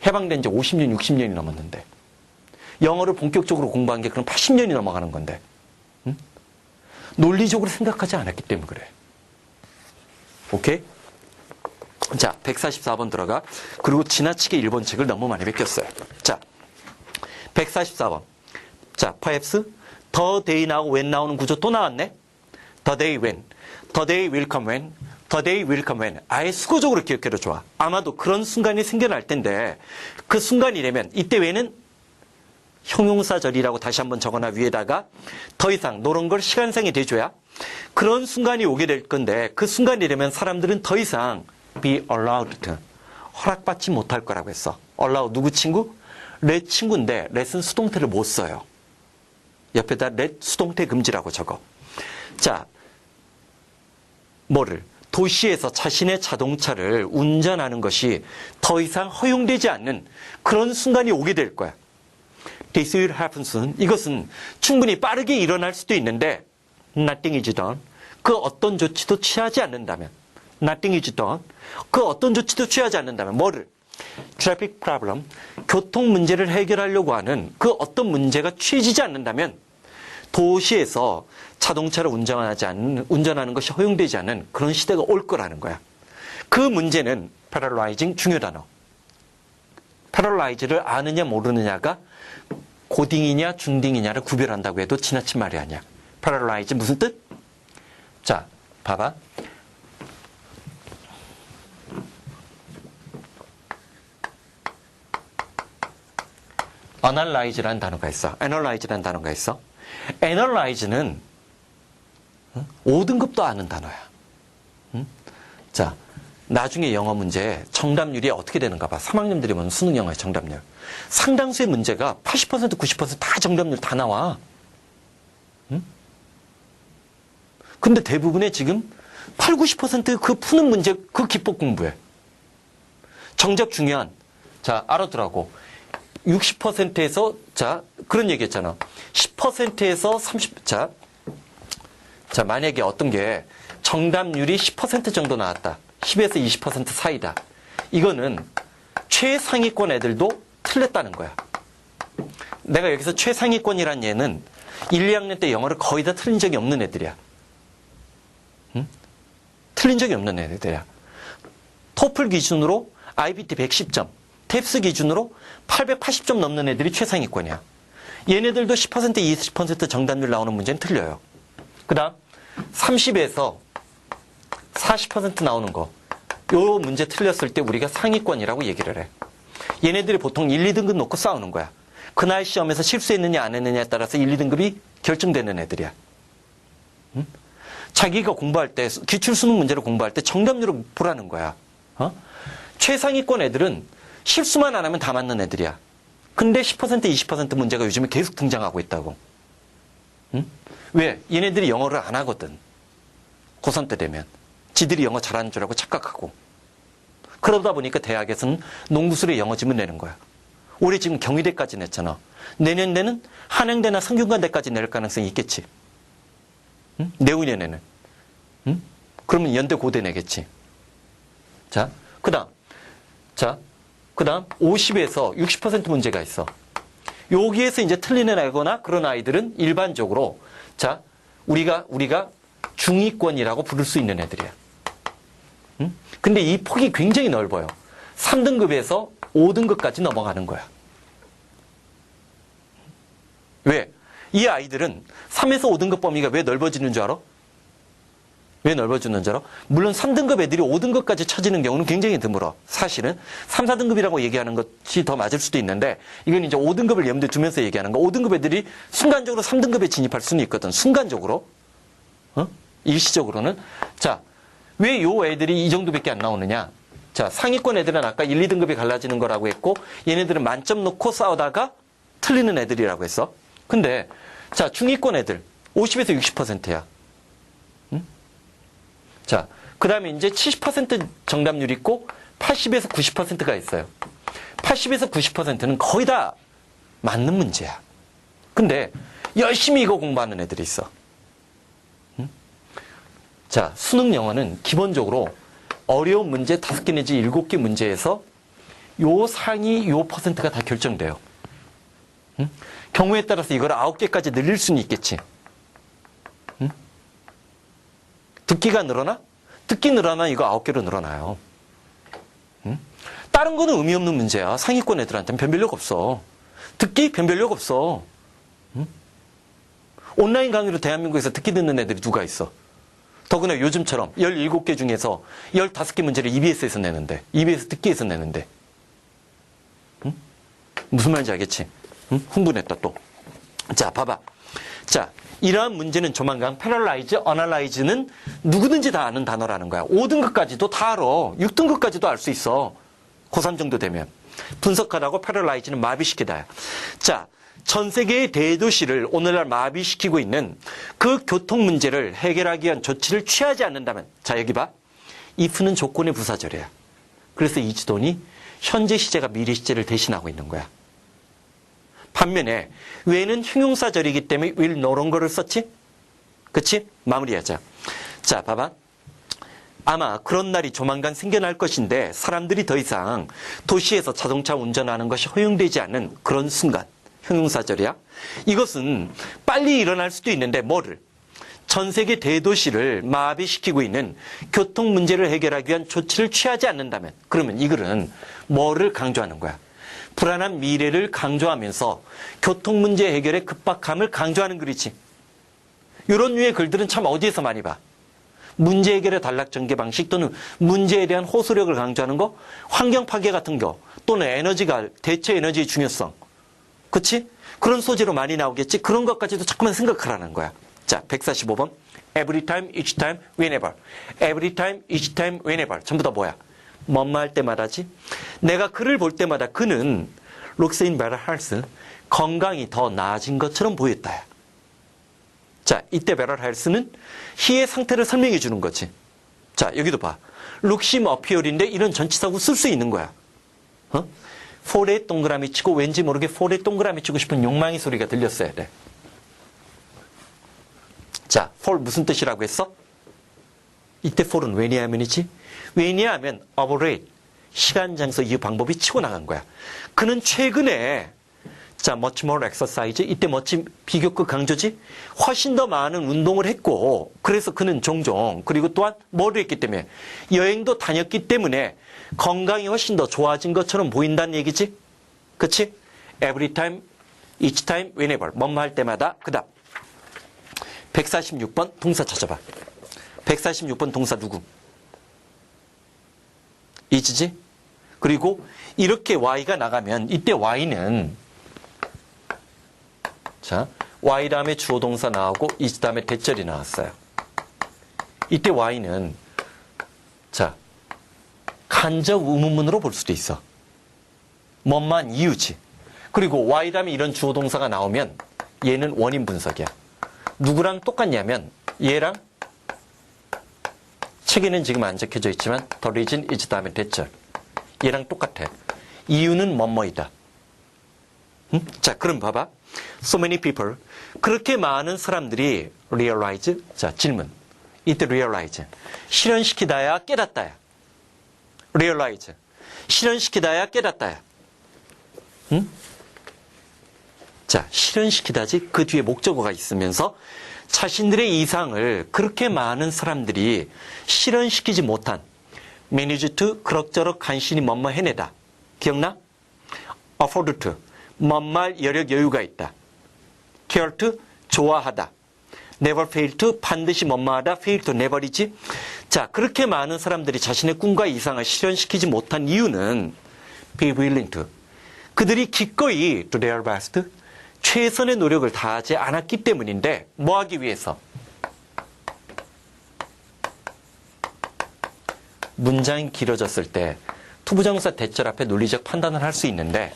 해방된 지 50년, 60년이 넘었는데 영어를 본격적으로 공부한 게 그럼 80년이 넘어가는 건데 응? 논리적으로 생각하지 않았기 때문에 그래. 오케이? 자, 144번 들어가. 그리고 지나치게 1번 책을 너무 많이 베꼈어요. 자, 144번. 자, perhaps the day 나오고 when 나오는 구조 또 나왔네. The day when. The day will come when. The day will come when. 아예 수고적으로 기억해도 좋아. 아마도 그런 순간이 생겨날 텐데 그 순간이라면 이때 when은 형용사절이라고 다시 한번 적어놔 위에다가 더 이상 노런 걸 시간상에 대줘야 그런 순간이 오게 될 건데 그 순간이라면 사람들은 더 이상 be allowed to 허락받지 못할 거라고 했어. allow 누구 친구? let 친구인데 let은 수동태를 못 써요. 옆에다 let 수동태 금지라고 적어. 자, 뭐를? 도시에서 자신의 자동차를 운전하는 것이 더 이상 허용되지 않는 그런 순간이 오게 될 거야. This will happen soon. 이것은 충분히 빠르게 일어날 수도 있는데 nothing is done. 그 어떤 조치도 취하지 않는다면 nothing is done. 그 어떤 조치도 취하지 않는다면 뭐를? Traffic problem. 교통 문제를 해결하려고 하는 그 어떤 문제가 취해지지 않는다면 도시에서 자동차를 운전하는 것이 허용되지 않는 그런 시대가 올 거라는 거야. 그 문제는 paralyzing 중요 단어. paralyze를 아느냐 모르느냐가 고딩이냐 중딩이냐를 구별한다고 해도 지나친 말이 아니야. paralyze 무슨 뜻? 자, 봐봐. analyze라는 단어가 있어. analyze라는 단어가 있어. analyze는 5등급도 아는 단어야. 자, 나중에 영어 문제 정답률이 어떻게 되는가 봐. 3학년들이 보는 수능 영어의 정답률. 상당수의 문제가 80%, 90%다 정답률 다 나와. 근데 대부분의 지금 8, 90%그 푸는 문제 그 기법 공부해. 정작 중요한, 자, 알아두라고. 60%에서, 자, 그런 얘기 했잖아. 10%에서 30, 자, 만약에 어떤 게 정답률이 10% 정도 나왔다. 10에서 20% 사이다. 이거는 최상위권 애들도 틀렸다는 거야. 내가 여기서 최상위권이란 얘는 1, 2학년 때 영어를 거의 다 틀린 적이 없는 애들이야. 응? 틀린 적이 없는 애들이야. 토플 기준으로 IBT 110점, 탭스 기준으로 880점 넘는 애들이 최상위권이야. 얘네들도 10%, 20% 정답률 나오는 문제는 틀려요. 그 다음 30에서 40% 나오는 거. 요 문제 틀렸을 때 우리가 상위권이라고 얘기를 해. 얘네들이 보통 1, 2등급 놓고 싸우는 거야. 그날 시험에서 실수했느냐 안 했느냐에 따라서 1, 2등급이 결정되는 애들이야. 응? 자기가 공부할 때, 기출수능 문제를 공부할 때 정답률을 보라는 거야. 최상위권 애들은 실수만 안 하면 다 맞는 애들이야. 근데 10%, 20% 문제가 요즘에 계속 등장하고 있다고. 응? 왜? 얘네들이 영어를 안 하거든. 고3 때 되면. 지들이 영어 잘하는 줄 알고 착각하고. 그러다 보니까 대학에서는 농구수를 영어지문 내는 거야. 올해 지금 경희대까지 냈잖아. 내년에는 한양대나 성균관대까지 낼 가능성이 있겠지. 응? 내후년에는. 응? 그러면 연대 고대 내겠지. 자, 그 다음. 50에서 60% 문제가 있어. 여기에서 이제 틀리는 애거나 그런 아이들은 일반적으로, 자, 우리가 중위권이라고 부를 수 있는 애들이야. 응? 근데 이 폭이 굉장히 넓어요. 3등급에서 5등급까지 넘어가는 거야. 왜? 이 아이들은 3에서 5등급 범위가 왜 넓어지는 줄 알아? 왜 넓어지는 줄 알아? 물론 3등급 애들이 5등급까지 쳐지는 경우는 굉장히 드물어. 사실은 3, 4등급이라고 얘기하는 것이 더 맞을 수도 있는데 이건 이제 5등급을 염두에 두면서 얘기하는 거. 5등급 애들이 순간적으로 3등급에 진입할 수는 있거든. 순간적으로. 일시적으로는. 자, 왜 요 애들이 이 정도밖에 안 나오느냐? 자, 상위권 애들은 아까 1, 2등급이 갈라지는 거라고 했고 얘네들은 만점 놓고 싸우다가 틀리는 애들이라고 했어. 근데 자, 중위권 애들 50에서 60%야. 자, 그 다음에 이제 70% 정답률 있고 80에서 90%가 있어요. 80에서 90%는 거의 다 맞는 문제야. 근데 열심히 이거 공부하는 애들이 있어. 자, 수능 영어는 기본적으로 어려운 문제 5개 내지 7개 문제에서 요 상위 요 퍼센트가 다 결정돼요. 경우에 따라서 이걸 9개까지 늘릴 수는 있겠지. 듣기가 늘어나? 듣기 늘어나면 이거 9개로 늘어나요. 다른 거는 의미 없는 문제야. 상위권 애들한테는 변별력 없어. 듣기 변별력 없어. 온라인 강의로 대한민국에서 듣기 듣는 애들이 누가 있어? 더구나 요즘처럼 17개 중에서 15개 문제를 EBS에서 내는데, EBS 듣기에서 내는데. 무슨 말인지 알겠지? 흥분했다 또. 자, 봐봐. 자, 이러한 문제는 조만간 패럴라이즈, 어널라이즈는 누구든지 다 아는 단어라는 거야. 5등급까지도 다 알아. 6등급까지도 알 수 있어. 고3 정도 되면. 분석하라고 패럴라이즈는 마비시키다야. 자, 전 세계의 대도시를 오늘날 마비시키고 있는 그 교통 문제를 해결하기 위한 조치를 취하지 않는다면, 자, 여기 봐. if는 조건의 부사절이야. 그래서 이 지도니 현재 시제가 미래 시제를 대신하고 있는 거야. 반면에 왜는 형용사절이기 때문에 will no longer 썼지? 그치? 마무리하자. 자, 봐봐. 아마 그런 날이 조만간 생겨날 것인데 사람들이 더 이상 도시에서 자동차 운전하는 것이 허용되지 않는 그런 순간. 형용사절이야. 이것은 빨리 일어날 수도 있는데 뭐를? 전 세계 대도시를 마비시키고 있는 교통 문제를 해결하기 위한 조치를 취하지 않는다면, 그러면 이 글은 뭐를 강조하는 거야? 불안한 미래를 강조하면서 교통 문제 해결의 급박함을 강조하는 글이지. 이런 류의 글들은 참 어디에서 많이 봐? 문제 해결의 단락 전개 방식 또는 문제에 대한 호소력을 강조하는 거, 환경 파괴 같은 거, 또는 에너지가 대체 에너지의 중요성. 그치? 그런 소재로 많이 나오겠지? 그런 것까지도 자꾸만 생각하라는 거야. 자, 145번. Every time, each time, whenever. Every time, each time, whenever. 전부 다 뭐야? 뭐뭐 할 때마다지? 내가 그를 볼 때마다 그는 looks in better health. 건강이 더 나아진 것처럼 보였다. 자, 이때 better health는 he의 상태를 설명해 주는 거지. 자, 여기도 봐. looks him appear인데 이런 전치사구 쓸 수 있는 거야. 어? for에 동그라미 치고 왠지 모르게 for에 동그라미 치고 싶은 욕망의 소리가 들렸어야 돼. 자, for 무슨 뜻이라고 했어? 이때 for은 왜냐하면이지? 왜냐하면 operate, 시간, 장소, 이유, 방법이 치고 나간 거야. 그는 최근에 자, much more exercise, 이때 much 비교급 강조지? 훨씬 더 많은 운동을 했고, 그래서 그는 종종, 그리고 또한 뭐를 했기 때문에 여행도 다녔기 때문에 건강이 훨씬 더 좋아진 것처럼 보인다는 얘기지? 그치? Every time, each time, whenever. 뭐뭐 할 때마다. 그 다음 146번 동사 찾아봐. 146번 동사 누구? is지? 그리고 이렇게 y가 나가면 이때 y는 자, y 다음에 주어 동사 나오고 is 다음에 대절이 나왔어요. 이때 y는 자, 간접 의문문으로 볼 수도 있어. 뭐만 이유지. 그리고 y 다음에 이런 주어 동사가 나오면 얘는 원인 분석이야. 누구랑 똑같냐면 얘랑 책에는 지금 안 적혀져 있지만 the reason is 다음에 대절. 얘랑 똑같아. 이유는 뭐뭐이다. 응? 자, 그럼 봐봐. So many people. 그렇게 많은 사람들이 realize. 자, 질문. 이때 realize. 실현시키다야 깨닫다야. realize. 실현시키다야 깨닫다야. 응? 자, 실현시키다지 그 뒤에 목적어가 있으면서 자신들의 이상을 그렇게 많은 사람들이 실현시키지 못한 manage to 그럭저럭 간신히 뭐뭐 해내다. 기억나? afford to 뭔말 여력 여유가 있다. care to 좋아하다. never fail to 반드시 뭐뭐하다. fail to never이지. 자, 그렇게 많은 사람들이 자신의 꿈과 이상을 실현시키지 못한 이유는 be willing to 그들이 기꺼이 to their best 최선의 노력을 다하지 않았기 때문인데 뭐 하기 위해서? 문장이 길어졌을 때 투부정사 대절 앞에 논리적 판단을 할 수 있는데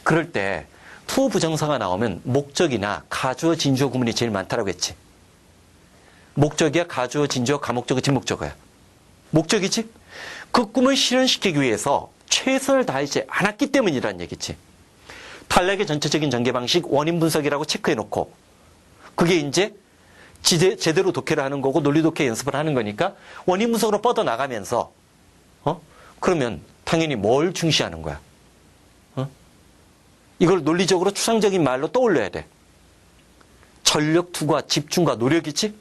그럴 때 투부정사가 나오면 목적이나 가주어 진주어 구문이 제일 많다라고 했지. 목적이야 가주어 진주어 가목적어 진목적어야. 목적이지? 그 꿈을 실현시키기 위해서 최선을 다하지 않았기 때문이라는 얘기지. 탈락의 전체적인 전개 방식 원인 분석이라고 체크해놓고 그게 이제 제대로 독해를 하는 거고 논리 독해 연습을 하는 거니까 원인 분석으로 뻗어나가면서 그러면 당연히 뭘 중시하는 거야? 이걸 논리적으로 추상적인 말로 떠올려야 돼. 전력, 투과, 집중과 노력이지?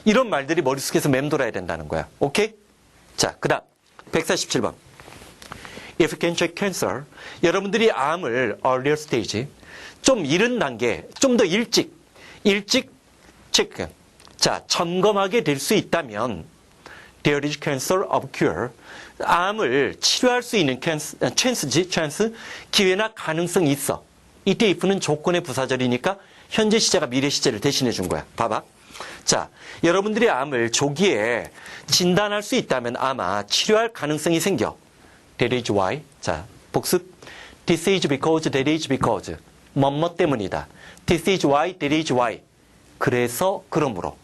이런 말들이 머릿속에서 맴돌아야 된다는 거야. 오케이? 자, 그 다음 147번 if you can check cancer, 여러분들이 암을 earlier stage, 좀 이른 단계, 좀 더 일찍 체크. 자, 점검하게 될 수 있다면, there is cancer of cure. 암을 치료할 수 있는 찬스, 기회나 가능성이 있어. 이때 if는 조건의 부사절이니까 현재 시제가 미래 시제를 대신해 준 거야. 봐봐. 자, 여러분들이 암을 조기에 진단할 수 있다면 아마 치료할 가능성이 생겨. That is why. 자, 복습. This is because, that is because. 뭐뭐 때문이다. This is why, that is why. 그래서 그러므로.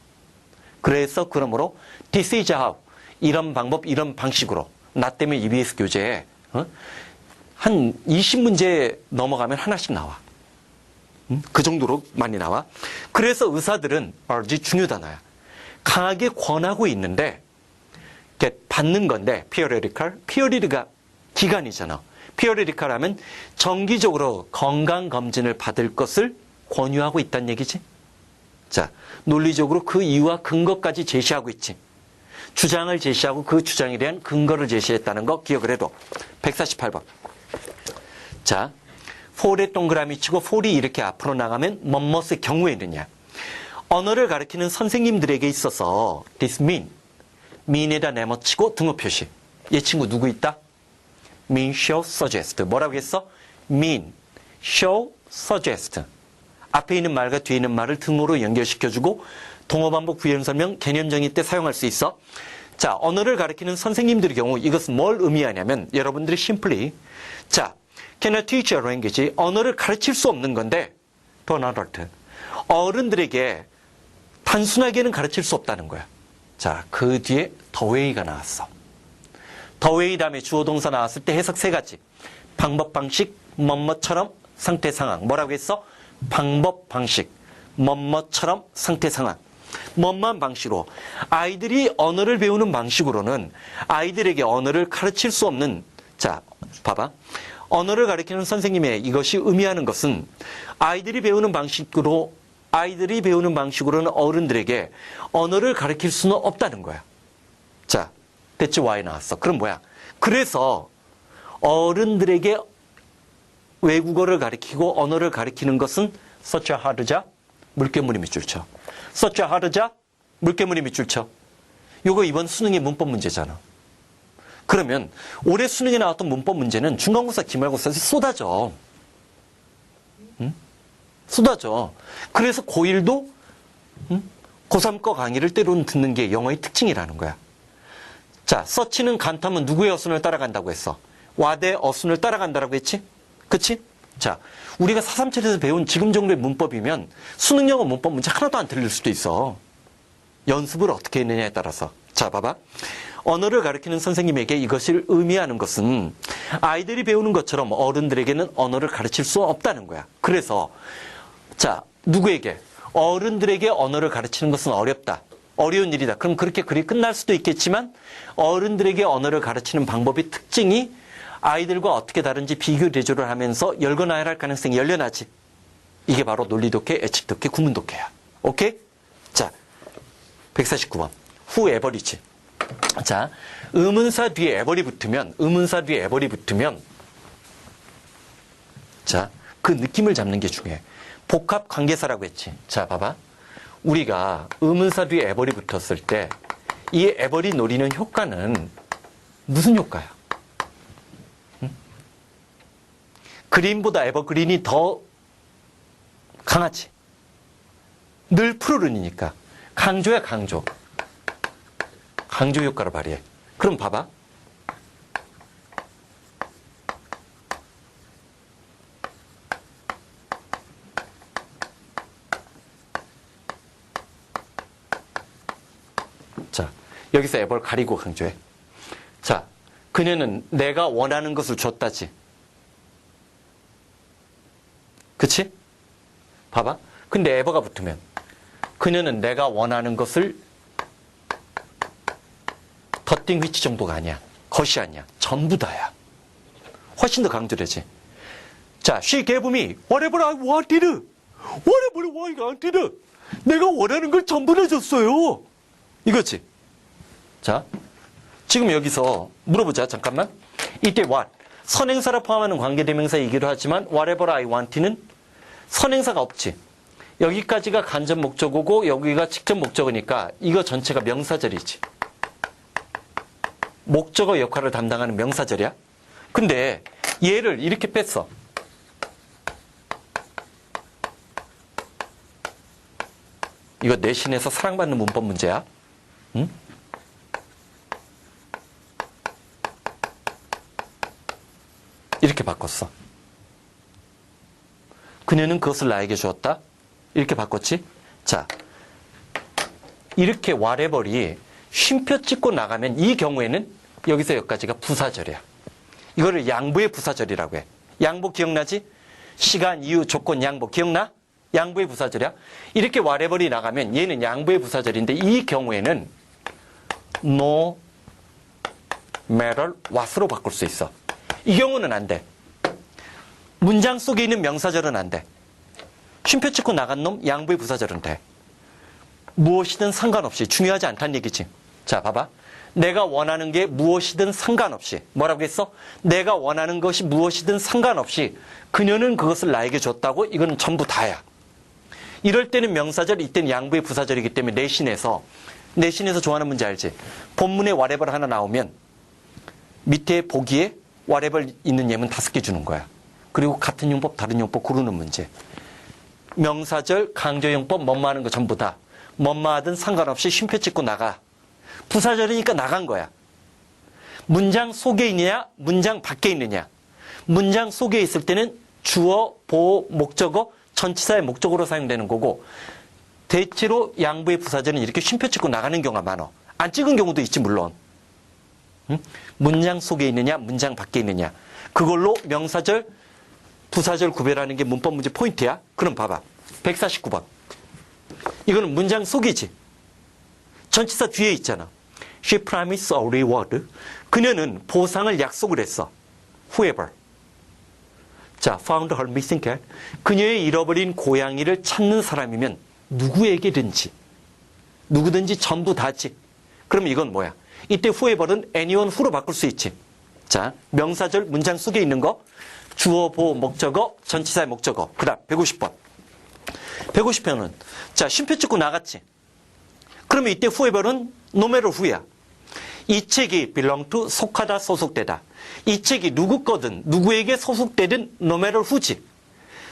This is how. 이런 방법, 이런 방식으로. 나 때문에 EBS 교재에 한 20문제 넘어가면 하나씩 나와. 그 정도로 많이 나와. 그래서 의사들은 urge 중요 단어야. 강하게 권하고 있는데 받는 건데 periodic가 기간이잖아. periodical 하면 정기적으로 건강검진을 받을 것을 권유하고 있다는 얘기지. 자, 논리적으로 그 이유와 근거까지 제시하고 있지. 주장을 제시하고 그 주장에 대한 근거를 제시했다는 거 기억을 해도. 148번. 자, for에 동그라미 치고 for이 이렇게 앞으로 나가면 뭐뭇의 경우에는요. 언어를 가르치는 선생님들에게 있어서 this mean에다 네모치고 등호 표시. 얘 친구 누구 있다? mean, show, suggest. 뭐라고 했어? mean, show, suggest. 앞에 있는 말과 뒤에 있는 말을 등호로 연결시켜주고 동어 반복 부연 설명 개념 정의 때 사용할 수 있어. 자, 언어를 가르치는 선생님들의 경우 이것은 뭘 의미하냐면 여러분들이 simply 자, cannot teach a language 언어를 가르칠 수 없는 건데 to an adult 어른들에게 단순하게는 가르칠 수 없다는 거야. 자, 그 뒤에 the way가 나왔어. the way 다음에 주어 동사 나왔을 때 해석 세 가지. 방법 방식 뭐뭐처럼 상태 상황. 뭐라고 했어? 방법 방식 뭐뭐처럼 상태 상황. 뭐만 방식으로 아이들이 언어를 배우는 방식으로는 아이들에게 언어를 가르칠 수 없는 자 봐봐 언어를 가르치는 선생님의 이것이 의미하는 것은 아이들이 배우는 방식으로는 어른들에게 언어를 가르칠 수는 없다는 거야. 자, that's why 나왔어. 그럼 뭐야? 그래서 어른들에게 외국어를 가르치고 언어를 가르치는 것은 such a hard job 물개무늬 밑줄 쳐. such a hard job 물개무늬 밑줄 쳐. 요거 이번 수능의 문법 문제잖아. 그러면 올해 수능에 나왔던 문법 문제는 중간고사, 기말고사에서 쏟아져. 응? 쏟아져. 그래서 고1도 고3 거 강의를 때로는 듣는 게 영어의 특징이라는 거야. 자, 서치는 간타면 누구의 어순을 따라간다고 했어? 와대 어순을 따라간다라고 했지? 그치? 자, 우리가 437에서 배운 지금 정도의 문법이면 수능 영어 문법 문제 하나도 안 틀릴 수도 있어. 연습을 어떻게 했느냐에 따라서. 자, 봐봐. 언어를 가르치는 선생님에게 이것을 의미하는 것은 아이들이 배우는 것처럼 어른들에게는 언어를 가르칠 수 없다는 거야. 그래서 자, 누구에게? 어른들에게 언어를 가르치는 것은 어렵다. 어려운 일이다. 그럼 그렇게 글이 끝날 수도 있겠지만 어른들에게 언어를 가르치는 방법의 특징이 아이들과 어떻게 다른지 비교 대조를 하면서 열거나야 할 가능성이 열려나지. 이게 바로 논리독해, 예측독해, 구문독해야. 오케이? 자, 149번. whoever이지. 자, 의문사 뒤에 에버리 붙으면 자, 그 느낌을 잡는 게 중요해. 복합 관계사라고 했지. 자, 봐봐. 우리가 의문사 뒤에 에버리 붙었을 때 이 에버리 노리는 효과는 무슨 효과야? 그린보다 에버그린이 더 강하지. 늘 푸르른이니까. 강조야, 강조. 강조 효과를 발휘해. 그럼 봐봐. 자, 여기서 에버를 가리고 강조해. 자, 그녀는 내가 원하는 것을 줬다지. 그치? 봐봐. 근데 에버가 붙으면 그녀는 내가 원하는 것을 더띵 위치 정도가 아니야. 것이 아니야. 전부 다야. 훨씬 더 강조되지. 자, she gave me whatever I wanted. whatever I wanted. 내가 원하는 걸 전부 내줬어요. 이거지. 자, 지금 여기서 물어보자. 잠깐만. 이때 what? 선행사를 포함하는 관계대명사이기도 하지만 whatever I want는 선행사가 없지. 여기까지가 간접 목적어고 여기가 직접 목적어니까 이거 전체가 명사절이지. 목적어 역할을 담당하는 명사절이야. 근데 얘를 이렇게 뺐어. 이거 내신에서 사랑받는 문법 문제야. 응? 이렇게 바꿨어. 그녀는 그것을 나에게 주었다. 이렇게 바꿨지? 자, 이렇게 whatever이 쉼표 찍고 나가면 이 경우에는 여기서 여기까지가 부사절이야. 이거를 양보의 부사절이라고 해. 양보 기억나지? 시간, 이유, 조건, 양보 기억나? 양보의 부사절이야. 이렇게 whatever이 나가면 얘는 양보의 부사절인데 이 경우에는 no matter what으로 바꿀 수 있어. 이 경우는 안 돼. 문장 속에 있는 명사절은 안 돼. 쉼표 찍고 나간 놈 양보의 부사절은 돼. 무엇이든 상관없이 중요하지 않다는 얘기지. 자, 봐봐. 내가 원하는 게 무엇이든 상관없이 뭐라고 했어? 내가 원하는 것이 무엇이든 상관없이 그녀는 그것을 나에게 줬다고? 이건 전부 다야. 이럴 때는 명사절, 이때는 양보의 부사절이기 때문에 내신에서 좋아하는 문제 알지? 본문에 whatever 하나 나오면 밑에 보기에 whatever 있는 예문 5개 주는 거야. 그리고 같은 용법, 다른 용법 고르는 문제. 명사절, 강조용법, 뭐뭐하는 거 전부 다. 뭐뭐하든 상관없이 쉼표 찍고 나가. 부사절이니까 나간 거야. 문장 속에 있느냐, 문장 밖에 있느냐. 문장 속에 있을 때는 주어, 보어, 목적어, 전치사의 목적으로 사용되는 거고 대체로 양보의 부사절은 이렇게 쉼표 찍고 나가는 경우가 많아. 안 찍은 경우도 있지 물론. 응? 문장 속에 있느냐, 문장 밖에 있느냐. 그걸로 명사절, 부사절 구별하는 게 문법 문제 포인트야. 그럼 봐봐. 149번. 이거는 문장 속이지. 전치사 뒤에 있잖아. She promised a reward. 그녀는 보상을 약속을 했어. Whoever. 자, found her missing cat. 그녀의 잃어버린 고양이를 찾는 사람이면 누구든지 전부 다지. 그럼 이건 뭐야? 이때 whoever는 anyone who로 바꿀 수 있지. 자, 명사절 문장 속에 있는 거 주어, 보어, 목적어, 전치사의 목적어. 그 다음 150번. 150번은 자, 쉼표 찍고 나갔지. 그러면 이때 whoever는 no matter who야. 이 책이 belong to 속하다, 소속되다. 이 책이 누구 거든 누구에게 소속되든 no matter who지.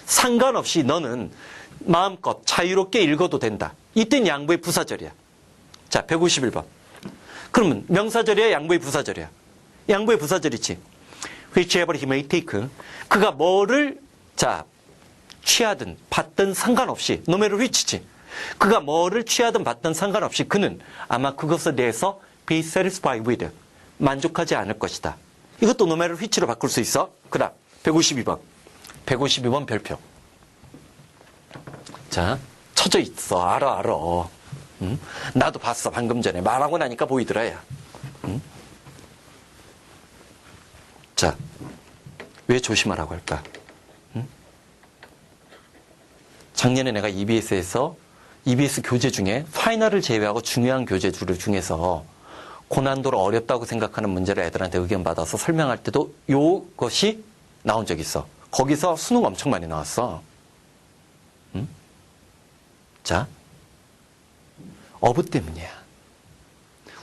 상관없이 너는 마음껏 자유롭게 읽어도 된다. 이땐 양보의 부사절이야. 자, 151번. 그러면 명사절이야, 양보의 부사절이야? 양보의 부사절이지. Whichever he may take. 그가 뭐를 자 취하든 받든 상관없이 no matter which지. 그가 뭐를 취하든 받든 상관없이 그는 아마 그것에 대해서 be satisfied with. 만족하지 않을 것이다. 이것도 no matter which로 바꿀 수 있어. 그 다음 152번. 152번 별표. 자, 쳐져 있어. 알아. 응? 나도 봤어. 방금 전에. 말하고 나니까 보이더라, 야. 응? 자, 왜 조심하라고 할까? 응? 작년에 내가 EBS에서 EBS 교재 중에 파이널을 제외하고 중요한 교재들 중에서 고난도로 어렵다고 생각하는 문제를 애들한테 의견 받아서 설명할 때도 이것이 나온 적이 있어. 거기서 수능 엄청 많이 나왔어. 응? 자, 어부 때문이야.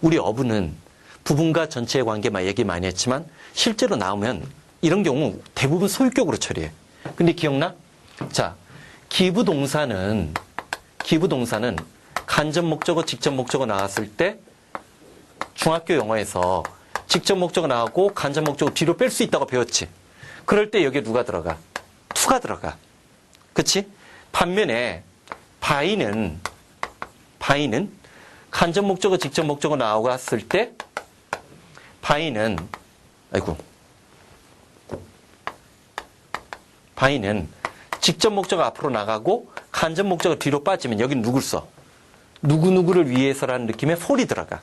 우리 어부는 부분과 전체의 관계만 얘기 많이 했지만 실제로 나오면 이런 경우 대부분 소유격으로 처리해. 근데 기억나? 자, 기부동사는 간접 목적어, 직접 목적어 나왔을 때 중학교 영어에서 직접 목적어 나오고 간접 목적어 뒤로 뺄 수 있다고 배웠지. 그럴 때 여기에 누가 들어가? to가 들어가. 그치? 반면에 by는 간접 목적어, 직접 목적어 나왔을 때 by는 직접 목적어 앞으로 나가고 간접 목적어 뒤로 빠지면 여기는 누굴 써? 누구누구를 위해서라는 느낌의 for이 들어가.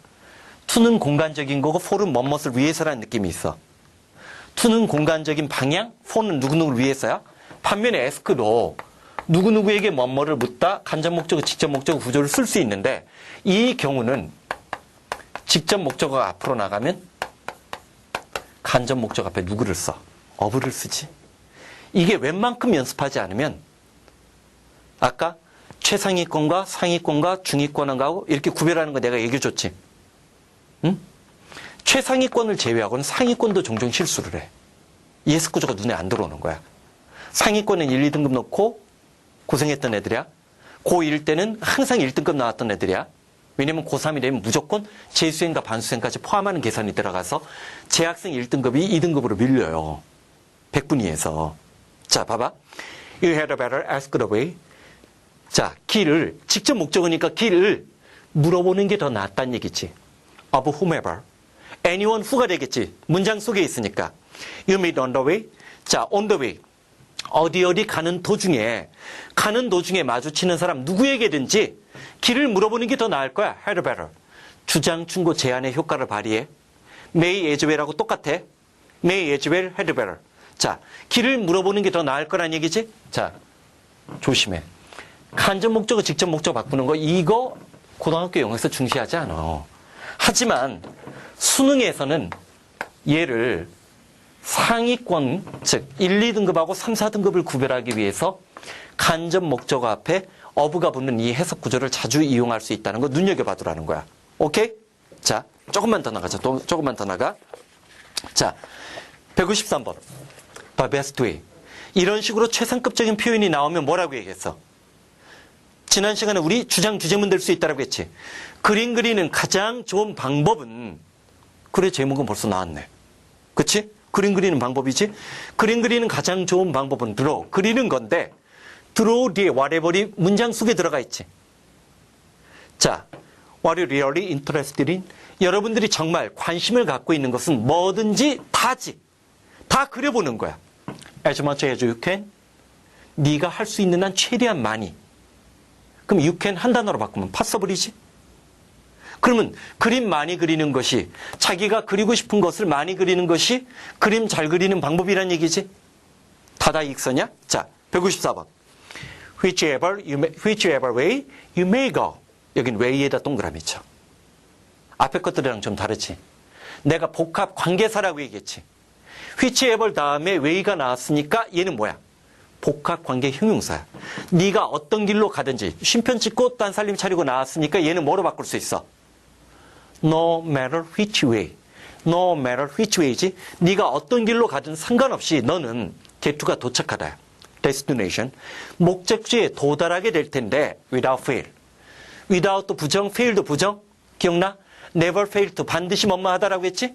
to는 공간적인 거고 for은 뭐뭇을 위해서라는 느낌이 있어. to는 공간적인 방향, for는 누구누구를 위해서야. 반면에 ask도 누구누구에게 뭐뭐를 묻다 간접 목적어, 직접 목적어 구조를 쓸 수 있는데 이 경우는 직접 목적어가 앞으로 나가면 간접 목적어 앞에 누구를 써? of를 쓰지? 이게 웬만큼 연습하지 않으면 아까 최상위권과 상위권과 중위권하고 이렇게 구별하는 거 내가 얘기해 줬지? 응? 최상위권을 제외하고는 상위권도 종종 실수를 해. 이 해석 구조가 눈에 안 들어오는 거야. 상위권은 1, 2등급 넣고 고생했던 애들이야. 고1 때는 항상 1등급 나왔던 애들이야. 왜냐면 고3이 되면 무조건 재수생과 반수생까지 포함하는 계산이 들어가서 재학생 1등급이 2등급으로 밀려요. 100분위에서. 자, 봐봐. You had a better ask the way. 자, 길을, 직접 목적어니까 길을 물어보는 게 더 낫다는 얘기지. Of whomever. anyone who가 되겠지. 문장 속에 있으니까. You meet on the way. 자, on the way. 어디 가는 도중에 마주치는 사람 누구에게든지 길을 물어보는 게 더 나을 거야. had better. 주장, 충고, 제안의 효과를 발휘해. may as well하고 똑같아. may as well, had better. 자, 길을 물어보는 게 더 나을 거란 얘기지? 자, 조심해. 간접 목적어, 직접 목적어 바꾸는 거 이거 고등학교 영어에서 중시하지 않아. 하지만 수능에서는 얘를 상위권, 즉 1, 2등급하고 3, 4등급을 구별하기 위해서 간접 목적어 앞에 of가 붙는 이 해석 구조를 자주 이용할 수 있다는 거 눈여겨봐두라는 거야. 오케이? 자, 조금만 더 나가자. 조금만 더 나가. 자, 153번. The best way. 이런 식으로 최상급적인 표현이 나오면 뭐라고 얘기했어? 지난 시간에 우리 주장 주제문 될 수 있다라고 했지. 그림 그리는 가장 좋은 방법은, 그래, 제목은 벌써 나왔네. 그치? 그림 그리는 방법이지? 그림 그리는 가장 좋은 방법은 draw, 그리는 건데 draw 뒤에 whatever이 문장 속에 들어가 있지. 자, what are you really interested in? 여러분들이 정말 관심을 갖고 있는 것은 뭐든지 다지. 다 그려보는 거야. As much as you can. 네가 할 수 있는 한 최대한 많이. 그럼 you can 한 단어로 바꾸면 possible이지? 그러면 그림 많이 그리는 것이, 자기가 그리고 싶은 것을 많이 그리는 것이 그림 잘 그리는 방법이란 얘기지? 다다익선이야? 자, 154번. Whichever way you may go. 여긴 way에다 동그라미 쳐. 앞에 것들이랑 좀 다르지? 내가 복합 관계사라고 얘기했지. whichever 다음에 way가 나왔으니까 얘는 뭐야? 복합 관계 형용사야. 네가 어떤 길로 가든지 쉼편 찍고 딴 살림 차리고 나왔으니까 얘는 뭐로 바꿀 수 있어? No matter which way. No matter which way지. 네가 어떤 길로 가든 상관없이 너는 get to가 도착하다. destination. 목적지에 도달하게 될 텐데 without fail. without도 부정, fail도 부정. 기억나? never fail to 반드시 뭐뭐하다라고 했지?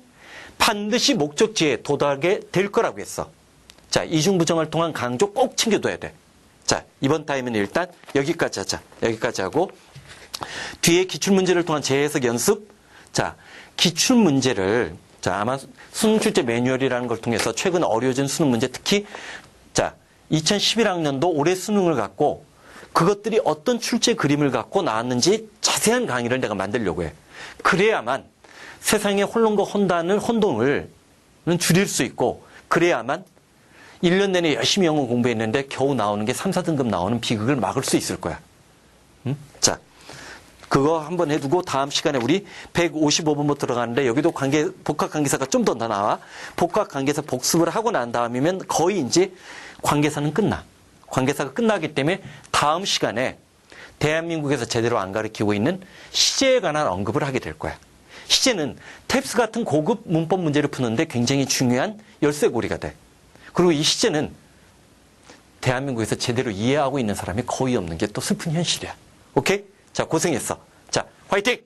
반드시 목적지에 도달하게 될 거라고 했어. 자, 이중부정을 통한 강조 꼭 챙겨둬야 돼. 자, 이번 타임은 일단 여기까지 하자. 여기까지 하고 뒤에 기출문제를 통한 재해석 연습. 자, 기출문제를, 자, 아마 수능 출제 매뉴얼이라는 걸 통해서 최근 어려워진 수능 문제, 특히 자, 2011학년도 올해 수능을 갖고 그것들이 어떤 출제 그림을 갖고 나왔는지 자세한 강의를 내가 만들려고 해. 그래야만 세상의 혼돈과 혼동을 줄일 수 있고, 그래야만 1년 내내 열심히 영어 공부했는데 겨우 나오는 게 3, 4등급 나오는 비극을 막을 수 있을 거야. 응? 자, 그거 한번 해두고 다음 시간에 우리 155번부터 들어가는데 여기도 복합관계사가 좀 더 나와. 복합관계사 복습을 하고 난 다음이면 거의 이제 관계사는 끝나. 관계사가 끝나기 때문에 다음 시간에 대한민국에서 제대로 안 가르치고 있는 시제에 관한 언급을 하게 될 거야. 시제는 탭스 같은 고급 문법 문제를 푸는데 굉장히 중요한 열쇠고리가 돼. 그리고 이 시제는 대한민국에서 제대로 이해하고 있는 사람이 거의 없는 게 또 슬픈 현실이야. 오케이? 자, 고생했어. 자, 화이팅!